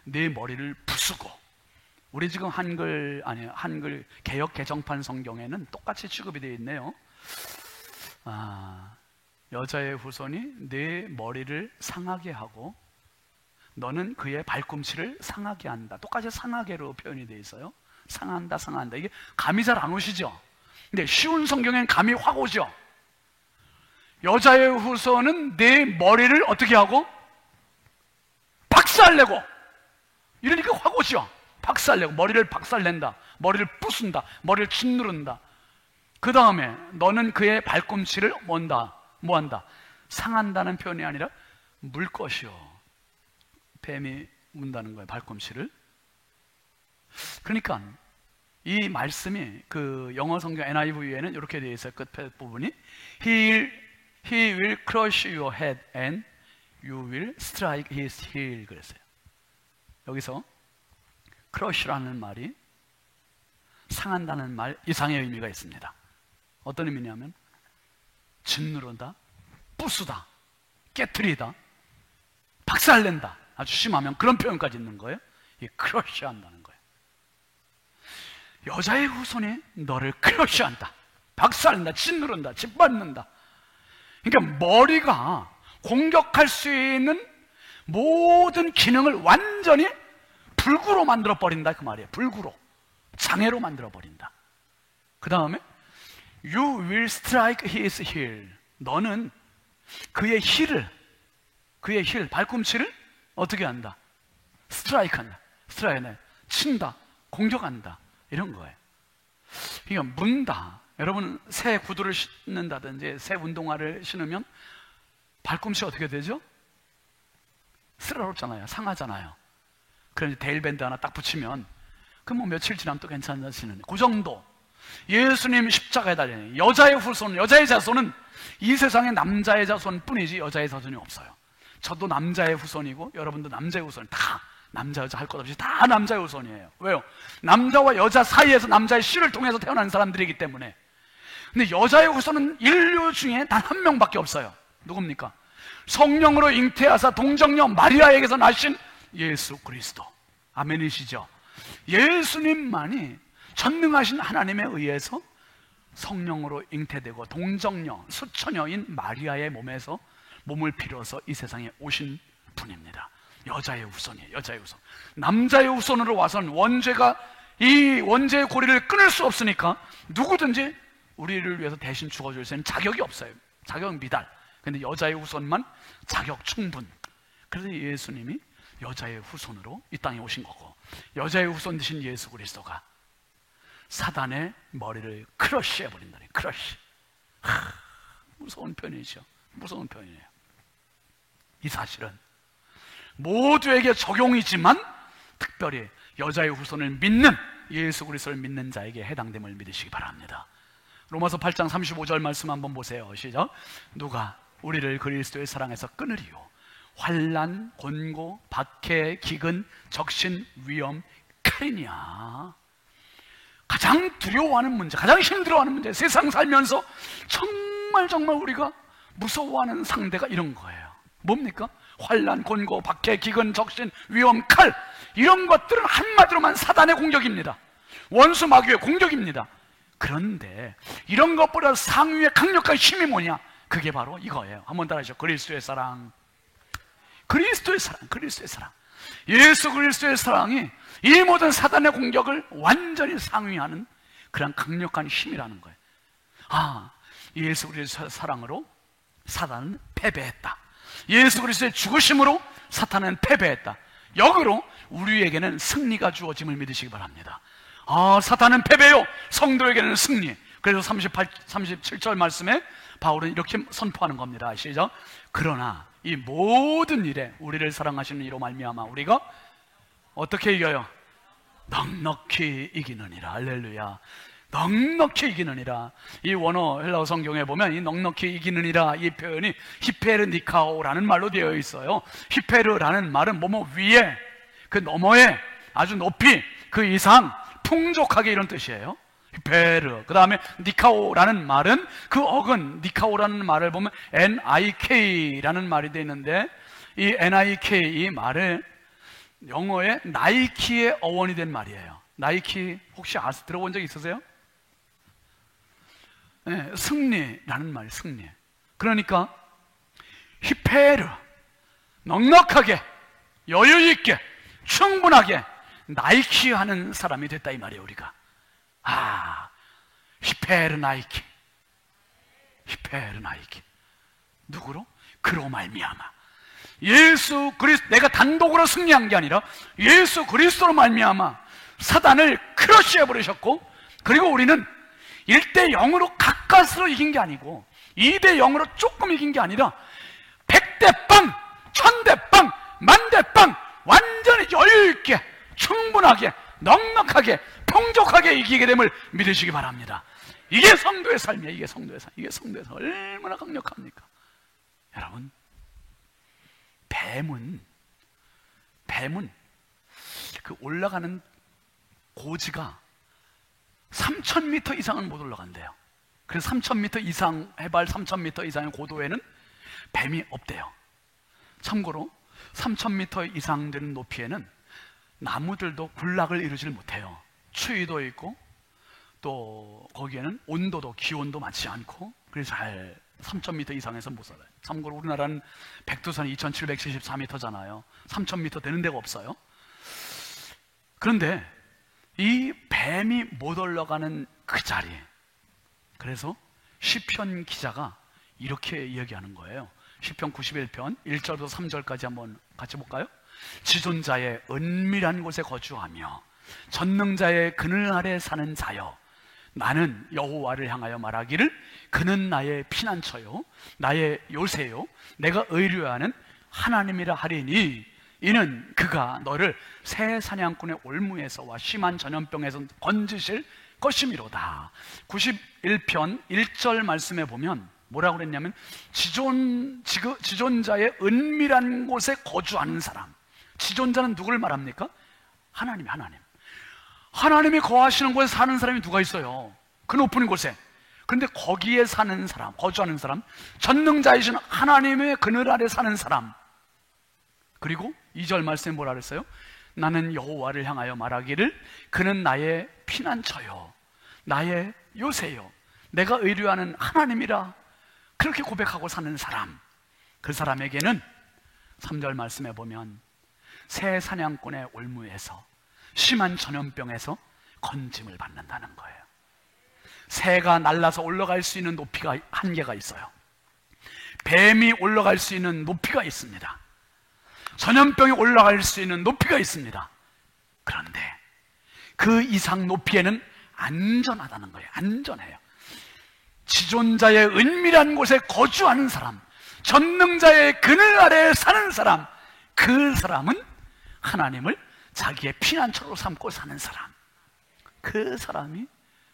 내 머리를 부수고. 우리 지금 한글 개역 개정판 성경에는 똑같이 취급이 되어 있네요. 여자의 후손이 내 머리를 상하게 하고 너는 그의 발꿈치를 상하게 한다. 똑같이 상하게로 표현이 되어 있어요. 상한다, 상한다. 이게 감이 잘 안 오시죠? 근데 쉬운 성경엔 감이 확 오죠? 여자의 후손은 내 머리를 어떻게 하고? 박살내고. 이러니까 확 오죠? 박살내고, 머리를 박살낸다, 머리를 부순다, 머리를 짓누른다. 그 다음에 너는 그의 발꿈치를 뭐한다? 상한다는 표현이 아니라 물 것이요. 뱀이 문다는 거예요, 발꿈치를. 그러니까 이 말씀이 그 영어 성경 NIV에는 이렇게 되어 있어요. 끝 부분이 He will crush your head and you will strike his heel 그랬어요. 여기서 crush라는 말이 상한다는 말 이상의 의미가 있습니다. 어떤 의미냐면 짓누른다, 부수다, 깨트리다, 박살낸다. 아주 심하면 그런 표현까지 있는 거예요. 이 크러쉬한다는 거예요. 여자의 후손이 너를 크러쉬한다, 박살낸다, 짓누른다, 짓밟는다. 그러니까 머리가 공격할 수 있는 모든 기능을 완전히 불구로 만들어버린다 그 말이에요. 불구로, 장애로 만들어버린다. 그 다음에 You will strike his heel. 너는 그의 힐을, 발꿈치를 어떻게 한다? 스트라이크한다. 스트라이크네. 친다, 공격한다. 이런 거예요. 그러니까 문다. 여러분 새 구두를 신는다든지 새 운동화를 신으면 발꿈치 어떻게 되죠? 쓰러졌잖아요. 상하잖아요. 그런데 데일밴드 하나 딱 붙이면 그럼 뭐 며칠 지나면 또 괜찮아지는 그 정도. 예수님 십자가에 달린 여자의 후손, 여자의 자손은 이 세상에 남자의 자손뿐이지 여자의 자손이 없어요. 저도 남자의 후손이고 여러분도 남자의 후손, 다 남자 여자 할 것 없이 다 남자의 후손이에요. 왜요? 남자와 여자 사이에서 남자의 씨를 통해서 태어난 사람들이기 때문에. 근데 여자의 후손은 인류 중에 단 한 명밖에 없어요. 누굽니까? 성령으로 잉태하사 동정녀 마리아에게서 나신 예수 그리스도. 아멘이시죠? 예수님만이 전능하신 하나님에 의해서 성령으로 잉태되고 동정녀 수처녀인 마리아의 몸에서 몸을 빌어서 이 세상에 오신 분입니다. 여자의 후손이에요. 여자의 후손. 남자의 후손으로 와서는 원죄가 이 원죄의 고리를 끊을 수 없으니까 누구든지 우리를 위해서 대신 죽어줄 수 있는 자격이 없어요. 자격 미달. 근데 여자의 후손만 자격 충분. 그래서 예수님이 여자의 후손으로 이 땅에 오신 거고, 여자의 후손 되신 예수 그리스도가 사단의 머리를 크러쉬해버린다니. 크러쉬. 무서운 표현이죠. 무서운 표현이에요. 이 사실은 모두에게 적용이지만 특별히 여자의 후손을 믿는, 예수 그리스도를 믿는 자에게 해당됨을 믿으시기 바랍니다. 로마서 8장 35절 말씀 한번 보세요. 시작. 누가 우리를 그리스도의 사랑에서 끊으리요? 환난, 곤고, 박해, 기근, 적신, 위험, 칼이냐. 가장 두려워하는 문제, 가장 힘들어하는 문제, 세상 살면서 정말 우리가 무서워하는 상대가 이런 거예요. 뭡니까? 환난, 곤고, 박해, 기근, 적신, 위험, 칼. 이런 것들은 한마디로만 사단의 공격입니다. 원수 마귀의 공격입니다. 그런데 이런 것보다 상위의 강력한 힘이 뭐냐? 그게 바로 이거예요. 한번 따라하시죠. 그리스도의 사랑. 그리스도의 사랑. 그리스도의 사랑. 예수 그리스도의 사랑이 이 모든 사단의 공격을 완전히 상위하는 그런 강력한 힘이라는 거예요. 아, 예수 그리스도의 사랑으로 사단은 패배했다. 예수 그리스도의 죽으심으로 사탄은 패배했다. 역으로 우리에게는 승리가 주어짐을 믿으시기 바랍니다. 아, 사탄은 패배요, 성도에게는 승리. 그래서 37절 말씀에 바울은 이렇게 선포하는 겁니다. 시작. 그러나 이 모든 일에 우리를 사랑하시는 이로 말미암아 우리가 어떻게 이겨요? 넉넉히 이기느니라. 할렐루야. 넉넉히 이기느니라. 이 원어 헬라어 성경에 보면 이 넉넉히 이기느니라 이 표현이 히페르니카오라는 말로 되어 있어요. 히페르라는 말은 뭐뭐 위에, 그 너머에, 아주 높이, 그 이상, 풍족하게, 이런 뜻이에요. 히페르. 그 다음에 니카오라는 말은, 그 어근 니카오라는 말을 보면 N-I-K라는 말이 되어 있는데, 이 N-I-K 이 말은 영어에 나이키의 어원이 된 말이에요. 나이키 혹시 들어본 적 있으세요? 네, 승리라는 말이에요. 승리. 그러니까 히페르, 넉넉하게, 여유있게, 충분하게 나이키 하는 사람이 됐다 이 말이에요. 우리가. 아, 히페르 나이키. 히페르 나이키. 누구로? 그로 말미암아 예수 그리스도, 내가 단독으로 승리한 게 아니라 예수 그리스도로 말미암아 사단을 크러쉬해 버리셨고, 그리고 우리는 1대 0으로 가까스로 이긴 게 아니고 2대 0으로 조금 이긴 게 아니라 100대 빵, 1000대 빵, 만대 빵, 완전히 여유있게, 충분하게, 넉넉하게, 풍족하게 이기게 됨을 믿으시기 바랍니다. 이게 성도의 삶이에요. 이게 성도의 삶. 이게 성도의 삶. 얼마나 강력합니까? 여러분, 뱀은 그 올라가는 고지가 3000m 이상은 못 올라간대요. 그래서 3000m 이상, 해발 3000m 이상의 고도에는 뱀이 없대요. 참고로 3000m 이상 되는 높이에는 나무들도 군락을 이루질 못해요. 추위도 있고 또 거기에는 온도도, 기온도 많지 않고, 그래서 잘 3000m 이상에서 못 살아요. 참고로 우리나라는 백두산이 2774m잖아요. 3000m 되는 데가 없어요. 그런데 이 뱀이 못 올라가는 그 자리, 그래서 시편 기자가 이렇게 이야기하는 거예요. 시편 91편 1절부터 3절까지 한번 같이 볼까요? 지존자의 은밀한 곳에 거주하며 전능자의 그늘 아래 사는 자여, 나는 여호와를 향하여 말하기를 그는 나의 피난처요 나의 요새요 내가 의뢰하는 하나님이라 하리니, 이는 그가 너를 새 사냥꾼의 올무에서와 심한 전염병에서 건지실 것이미로다. 91편 1절 말씀에 보면 뭐라고 그랬냐면 지존자의 은밀한 곳에 거주하는 사람. 지존자는 누구를 말합니까? 하나님이 거하시는 곳에 사는 사람이 누가 있어요? 그 높은 곳에. 그런데 거기에 사는 사람, 거주하는 사람, 전능자이신 하나님의 그늘 아래 사는 사람, 그리고 2절 말씀에 뭐라 그랬어요? 나는 여호와를 향하여 말하기를 그는 나의 피난처요 나의 요새요 내가 의뢰하는 하나님이라, 그렇게 고백하고 사는 사람, 그 사람에게는 3절 말씀에 보면 새 사냥꾼의 올무에서, 심한 전염병에서 건짐을 받는다는 거예요. 새가 날아서 올라갈 수 있는 높이가 한계가 있어요. 뱀이 올라갈 수 있는 높이가 있습니다. 전염병이 올라갈 수 있는 높이가 있습니다. 그런데 그 이상 높이에는 안전하다는 거예요. 안전해요. 지존자의 은밀한 곳에 거주하는 사람, 전능자의 그늘 아래에 사는 사람, 그 사람은 하나님을 자기의 피난처로 삼고 사는 사람, 그 사람이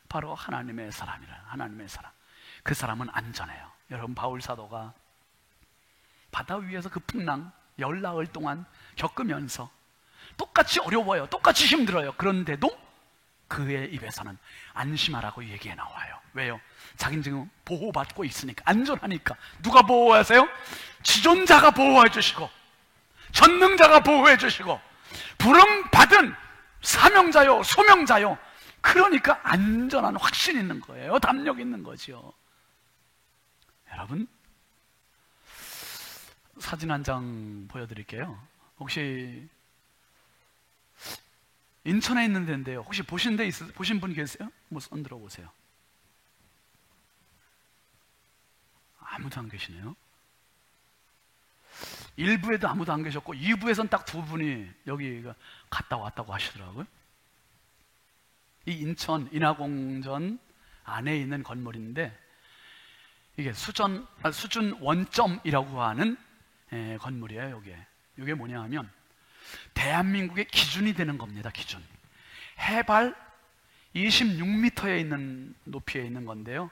바로 하나님의 사람이라. 하나님의 사람, 그 사람은 안전해요. 여러분, 바울 사도가 바다 위에서 그 풍랑 열나흘 동안 겪으면서 똑같이 어려워요, 똑같이 힘들어요. 그런데도 그의 입에서는 안심하라고 얘기해 나와요. 왜요? 자기는 지금 보호받고 있으니까, 안전하니까. 누가 보호하세요? 지존자가 보호해 주시고, 전능자가 보호해 주시고, 부름받은 사명자요 소명자요. 그러니까 안전한 확신 있는 거예요. 담력 있는 거죠. 여러분, 사진 한 장 보여드릴게요. 혹시 인천에 있는 데인데요, 혹시 보신 분 계세요? 한번 손 들어보세요. 아무도 안 계시네요. 1부에도 아무도 안 계셨고 2부에서는 딱 2분이 여기 갔다 왔다고 하시더라고요. 이 인천 인하공전 안에 있는 건물인데, 이게 수준 원점이라고 하는 건물이에요. 이게 뭐냐 하면 대한민국의 기준이 되는 겁니다. 기준. 해발 26m에 있는 높이에 있는 건데요,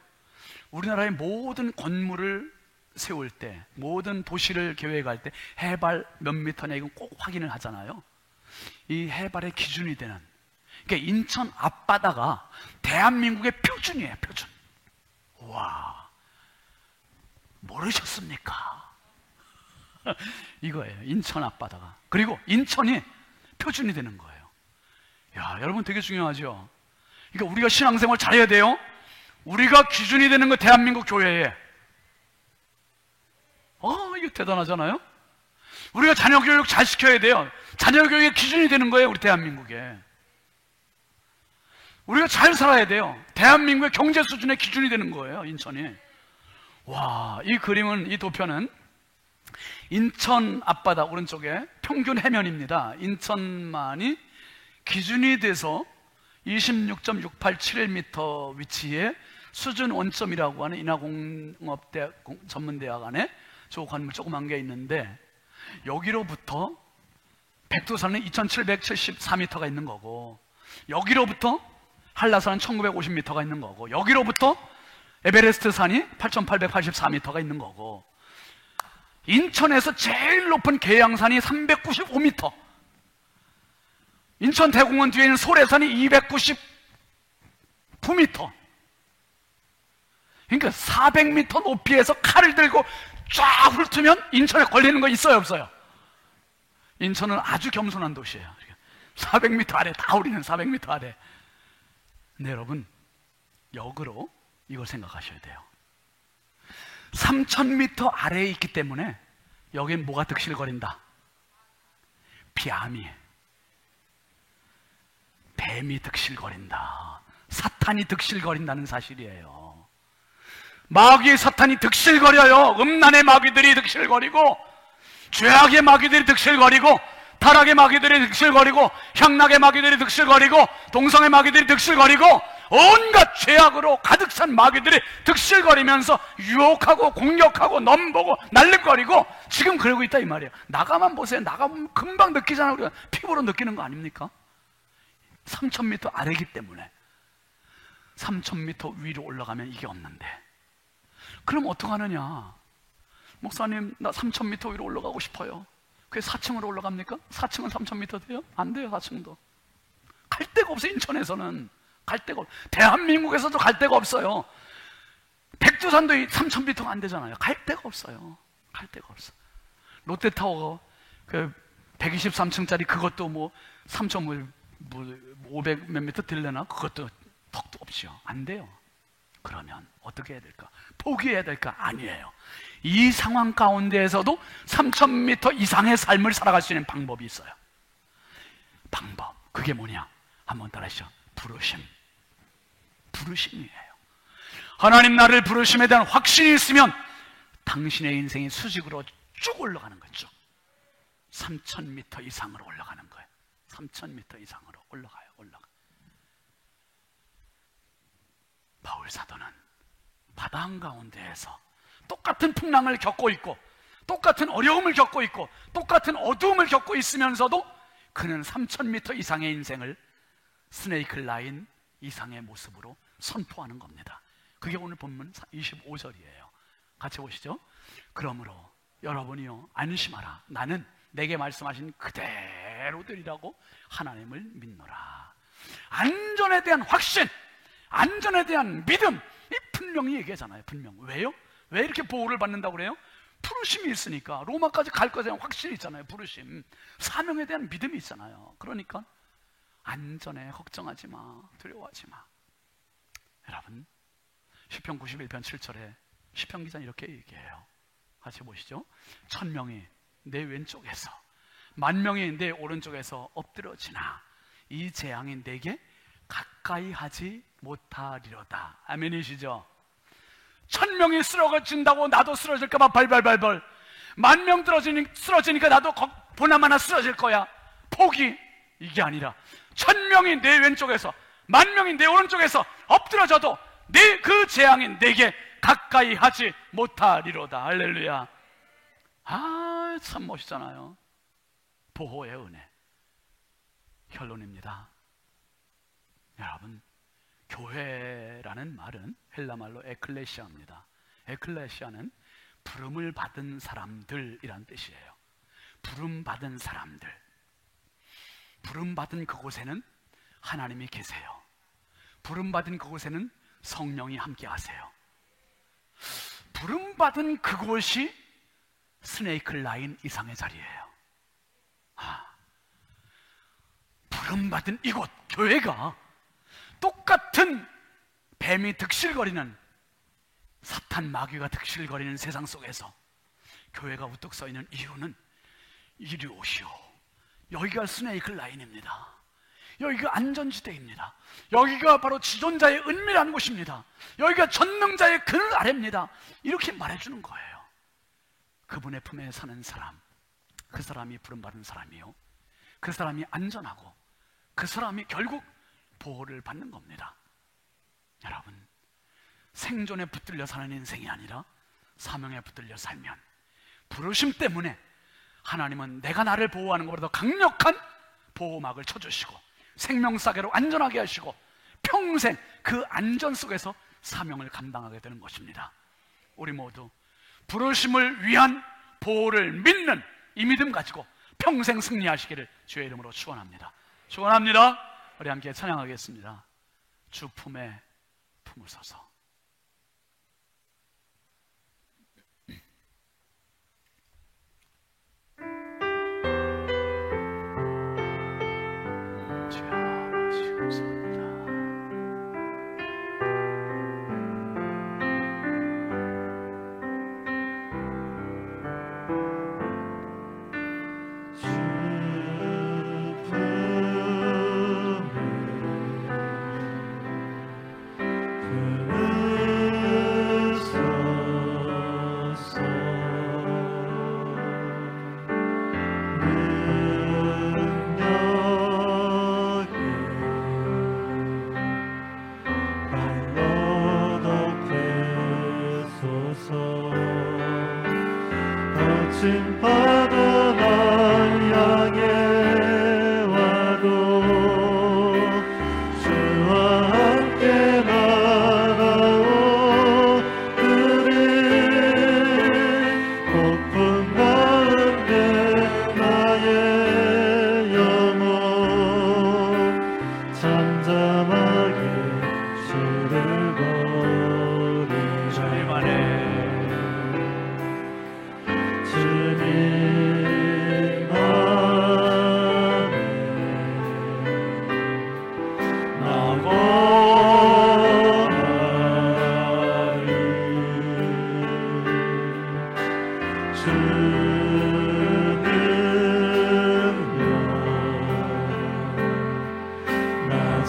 우리나라의 모든 건물을 세울 때, 모든 도시를 계획할 때 해발 몇 미터냐 이건 꼭 확인을 하잖아요. 이 해발의 기준이 되는, 그러니까 인천 앞바다가 대한민국의 표준이에요. 표준. 와, 모르셨습니까? 이거예요. 인천 앞바다가. 그리고 인천이 표준이 되는 거예요. 야, 여러분, 되게 중요하죠. 그러니까 우리가 신앙생활 잘해야 돼요. 우리가 기준이 되는 거 대한민국 교회에. 이거 대단하잖아요. 우리가 자녀 교육 잘 시켜야 돼요. 자녀 교육의 기준이 되는 거예요, 우리 대한민국에. 우리가 잘 살아야 돼요. 대한민국의 경제 수준의 기준이 되는 거예요, 인천이. 와, 이 그림은, 이 도표는 인천 앞바다 오른쪽에 평균 해면입니다. 인천만이 기준이 돼서 26.687m 위치에 수준 원점이라고 하는 인하공업대학 전문대학 안에 저 건물 조그만 게 있는데, 여기로부터 백두산은 2774m가 있는 거고, 여기로부터 한라산은 1950m가 있는 거고, 여기로부터 에베레스트 산이 8884m가 있는 거고, 인천에서 제일 높은 계양산이 395m, 인천 대공원 뒤에 있는 소래산이 299m. 그러니까 400m 높이에서 칼을 들고 쫙 훑으면 인천에 걸리는 거 있어요, 없어요? 인천은 아주 겸손한 도시예요. 400m 아래, 다 우리는 400m 아래. 근데 여러분, 역으로 이걸 생각하셔야 돼요. 3000m 아래에 있기 때문에 여긴 뭐가 득실거린다? 뱀이 득실거린다. 사탄이 득실거린다는 사실이에요. 마귀의 사탄이 득실거려요. 음란의 마귀들이 득실거리고, 죄악의 마귀들이 득실거리고, 타락의 마귀들이 득실거리고, 향락의 마귀들이 득실거리고, 동성의 마귀들이 득실거리고, 온갖 죄악으로 가득 찬 마귀들이 득실거리면서 유혹하고 공격하고 넘보고 날름거리고 지금 그러고 있다 이 말이에요. 나가만 보세요. 나가면 금방 느끼잖아요. 우리가 피부로 느끼는 거 아닙니까? 3000m 아래이기 때문에. 3000m 위로 올라가면 이게 없는데, 그럼 어떡하느냐? 목사님, 나 3000m 위로 올라가고 싶어요. 그게 4층으로 올라갑니까? 4층은 3000m 돼요? 안 돼요. 4층도 갈 데가 없어요. 인천에서는 갈 데가 없어요. 대한민국에서도 갈 데가 없어요. 백두산도 3,000m가 안 되잖아요. 갈 데가 없어요. 갈 데가 없어. 롯데타워 그 123층짜리 그것도 뭐 3,500 몇 미터 들려나? 그것도 턱도 없이요. 안 돼요. 그러면 어떻게 해야 될까? 포기해야 될까? 아니에요. 이 상황 가운데에서도 3,000m 이상의 삶을 살아갈 수 있는 방법이 있어요. 방법. 그게 뭐냐? 한번 따라하시죠. 부르심. 부르심이에요. 하나님 나를 부르심에 대한 확신이 있으면 당신의 인생이 수직으로 쭉 올라가는 거죠. 3,000m 이상으로 올라가는 거예요. 3,000m 이상으로 올라가요. 바울 사도는 바다 한가운데에서 똑같은 풍랑을 겪고 있고 똑같은 어려움을 겪고 있고 똑같은 어두움을 겪고 있으면서도 그는 3,000m 이상의 인생을 스네이크 라인 이상의 모습으로 선포하는 겁니다. 그게 오늘 본문 25절이에요. 같이 보시죠. 그러므로 여러분이요 안심하라. 나는 내게 말씀하신 그대로 되리라고 하나님을 믿노라. 안전에 대한 확신, 안전에 대한 믿음, 이 분명히 얘기하잖아요. 분명. 왜요? 왜 이렇게 보호를 받는다고 그래요? 부르심이 있으니까. 로마까지 갈 것에 대한 확신이 있잖아요. 부르심. 사명에 대한 믿음이 있잖아요. 그러니까 안전에 걱정하지 마, 두려워하지 마. 여러분, 시편 91편 7절에 시편 기자는 이렇게 얘기해요. 같이 보시죠. 1,000명이 내 왼쪽에서 10,000명이 내 오른쪽에서 엎드러지나 이 재앙이 내게 가까이 하지 못하리로다. 아멘이시죠? 1,000명이 쓰러진다고 나도 쓰러질까봐 발발발발. 10,000명 쓰러지니까 나도 보나마나 쓰러질 거야. 포기. 이게 아니라 1,000명이 내 왼쪽에서 10,000명이 내 오른쪽에서 엎드러져도 그 재앙이 내게 가까이 하지 못하리로다. 할렐루야. 아, 참 멋있잖아요. 보호의 은혜. 결론입니다. 여러분, 교회라는 말은 헬라말로 에클레시아입니다. 에클레시아는 부름을 받은 사람들이란 뜻이에요. 부름받은 사람들. 부름받은 그곳에는 하나님이 계세요. 부름받은 그곳에는 성령이 함께 하세요. 부름받은 그곳이 스네이크 라인 이상의 자리예요. 부름받은 이곳, 교회가 똑같은 뱀이 득실거리는, 사탄 마귀가 득실거리는 세상 속에서 교회가 우뚝 서 있는 이유는 이리 오시오. 여기가 스네이크 라인입니다. 여기가 안전지대입니다. 여기가 바로 지존자의 은밀한 곳입니다. 여기가 전능자의 그늘 아래입니다. 이렇게 말해주는 거예요. 그분의 품에 사는 사람, 그 사람이 부름받은 사람이요, 그 사람이 안전하고 그 사람이 결국 보호를 받는 겁니다. 여러분, 생존에 붙들려 사는 인생이 아니라 사명에 붙들려 살면 부르심 때문에 하나님은 내가 나를 보호하는 것보다 더 강력한 보호막을 쳐주시고 생명사계로 안전하게 하시고 평생 그 안전 속에서 사명을 감당하게 되는 것입니다. 우리 모두 부르심을 위한 보호를 믿는 이 믿음 가지고 평생 승리하시기를 주의 이름으로 축원합니다. 축원합니다. 우리 함께 찬양하겠습니다. 주 품에 품으소서. 주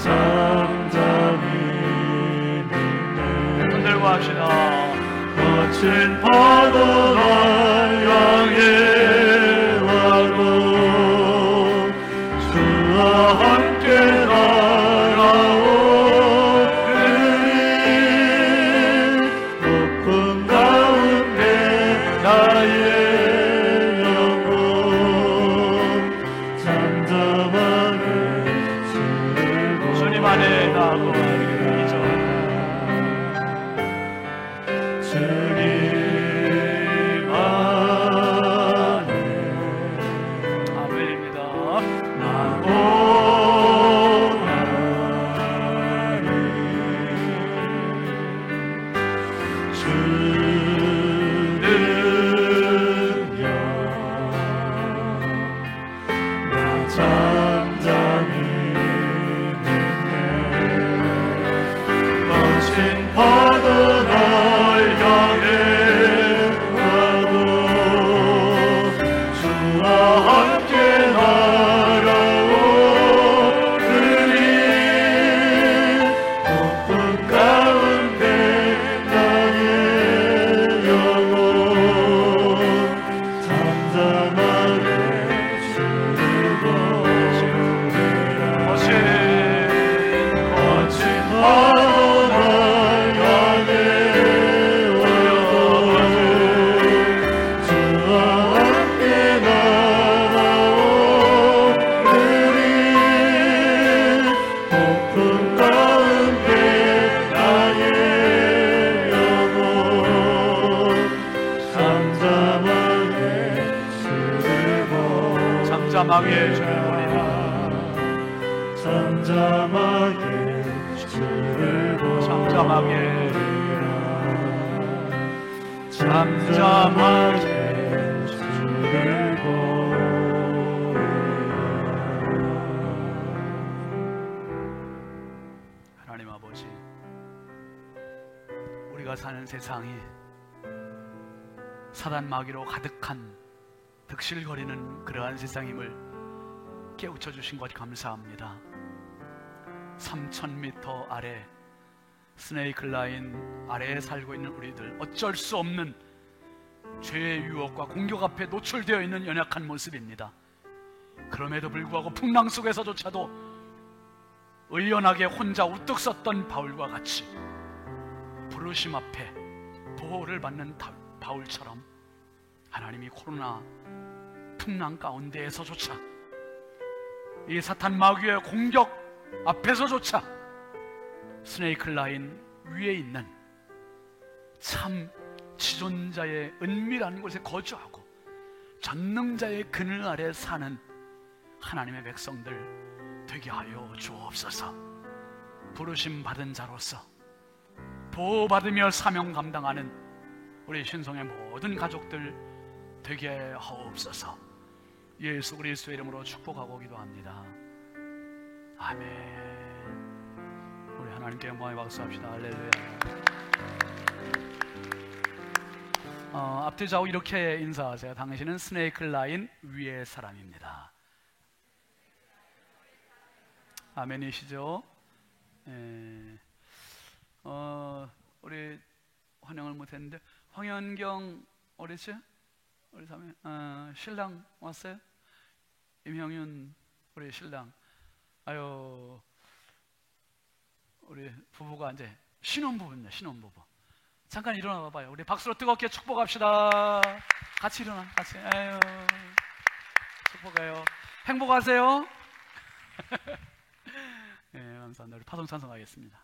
잠잠히 흔들고 합시다. 거친 파도 날 향해 와도 주와 함께 날아오르니 높은 가운데 나의 영혼 잠잠하게 주님 안에 나고 주님 안에 아멘입니다. 나고 나니 주는요 나 잠잠히 믿네 거친 파도 날 향해 와도 주와 함께 날아오르니 높은 가운데 나의 영혼 잠잠하게 주를 보리라 거친 파도 날 향해 와도 주와 함께 날아오르니 높은 가운데 나의 영혼 잠잠하게 주를 보리라 잠잠하게 주를 보리라. 잠잠하게 주를 보리라 잠잠하게 잠잠하게 주를 보리라 하나님 아버지, 우리가 사는 세상이 사단 마귀로 가득한 득실거리는 그러한 세상임을 깨우쳐 주신 것 감사합니다. 3000m 아래 스네이크 라인 아래에 살고 있는 우리들, 어쩔 수 없는 죄의 유혹과 공격 앞에 노출되어 있는 연약한 모습입니다. 그럼에도 불구하고 풍랑 속에서조차도 의연하게 혼자 우뚝 섰던 바울과 같이 부르심 앞에 보호를 받는 바울처럼 하나님이 코로나 풍랑 가운데에서조차 이 사탄 마귀의 공격 앞에서조차 스네이크 라인 위에 있는 참 지존자의 은밀한 곳에 거주하고 전능자의 그늘 아래 사는 하나님의 백성들 되게 하여 주옵소서. 부르심 받은 자로서 보호받으며 사명 감당하는 우리 신성의 모든 가족들 되게 하옵소서. 예수 그리스도의 이름으로 축복하고 기도합니다. 아멘. 우리 하나님께 영광의 박수합시다. 할렐루야. 앞뒤 좌우 이렇게 인사하세요. 당신은 스네이크 라인 위의 사람입니다. 아멘이시죠? 우리 환영을 못했는데 황현경 어리지? 우리 사람 신랑 왔어요? 임형윤 우리 신랑. 아유, 우리 부부가 이제 신혼부부입니다. 신혼부부. 잠깐 일어나 봐봐요. 우리 박수로 뜨겁게 축복합시다. 같이 일어나. 같이. 아유, 축복해요. 행복하세요. 네, 감사합니다. 우리 파송 찬송하겠습니다.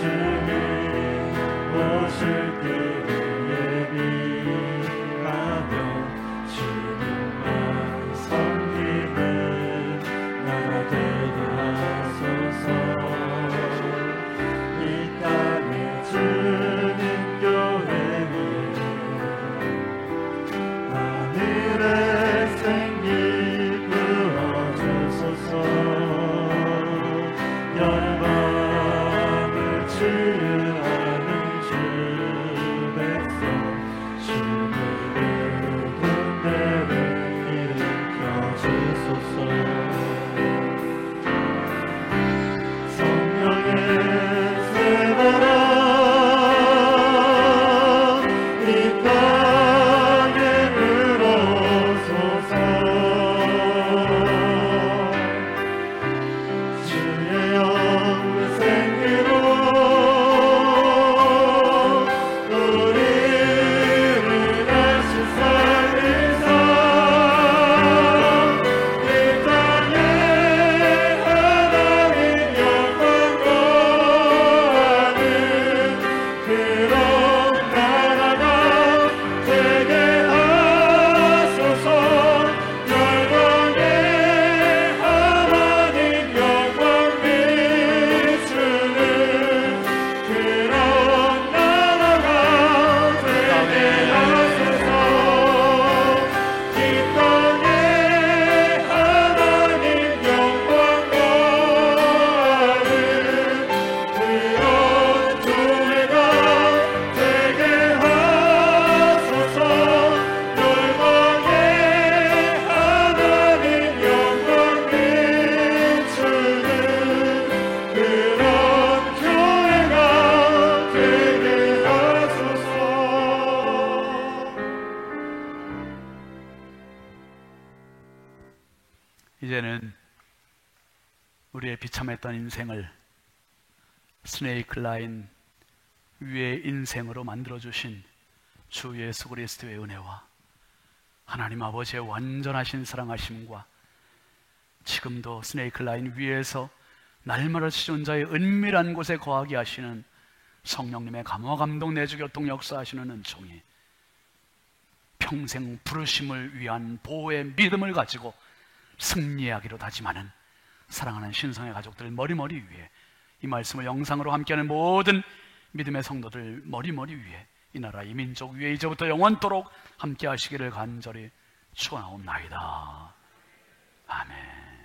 주님 이제는 우리의 비참했던 인생을 스네이크 라인 위의 인생으로 만들어주신 주 예수 그리스도의 은혜와 하나님 아버지의 완전하신 사랑하심과 지금도 스네이크 라인 위에서 날마다 시존자의 은밀한 곳에 거하게 하시는 성령님의 감화 감동 내주 교통 역사하시는 은총이 평생 부르심을 위한 보호의 믿음을 가지고 승리하기로 다짐하는 사랑하는 신성의 가족들 머리머리 위에, 이 말씀을 영상으로 함께하는 모든 믿음의 성도들 머리머리 위에, 이 나라 이 민족 위에 이제부터 영원토록 함께 하시기를 간절히 축원하옵나이다. 아멘.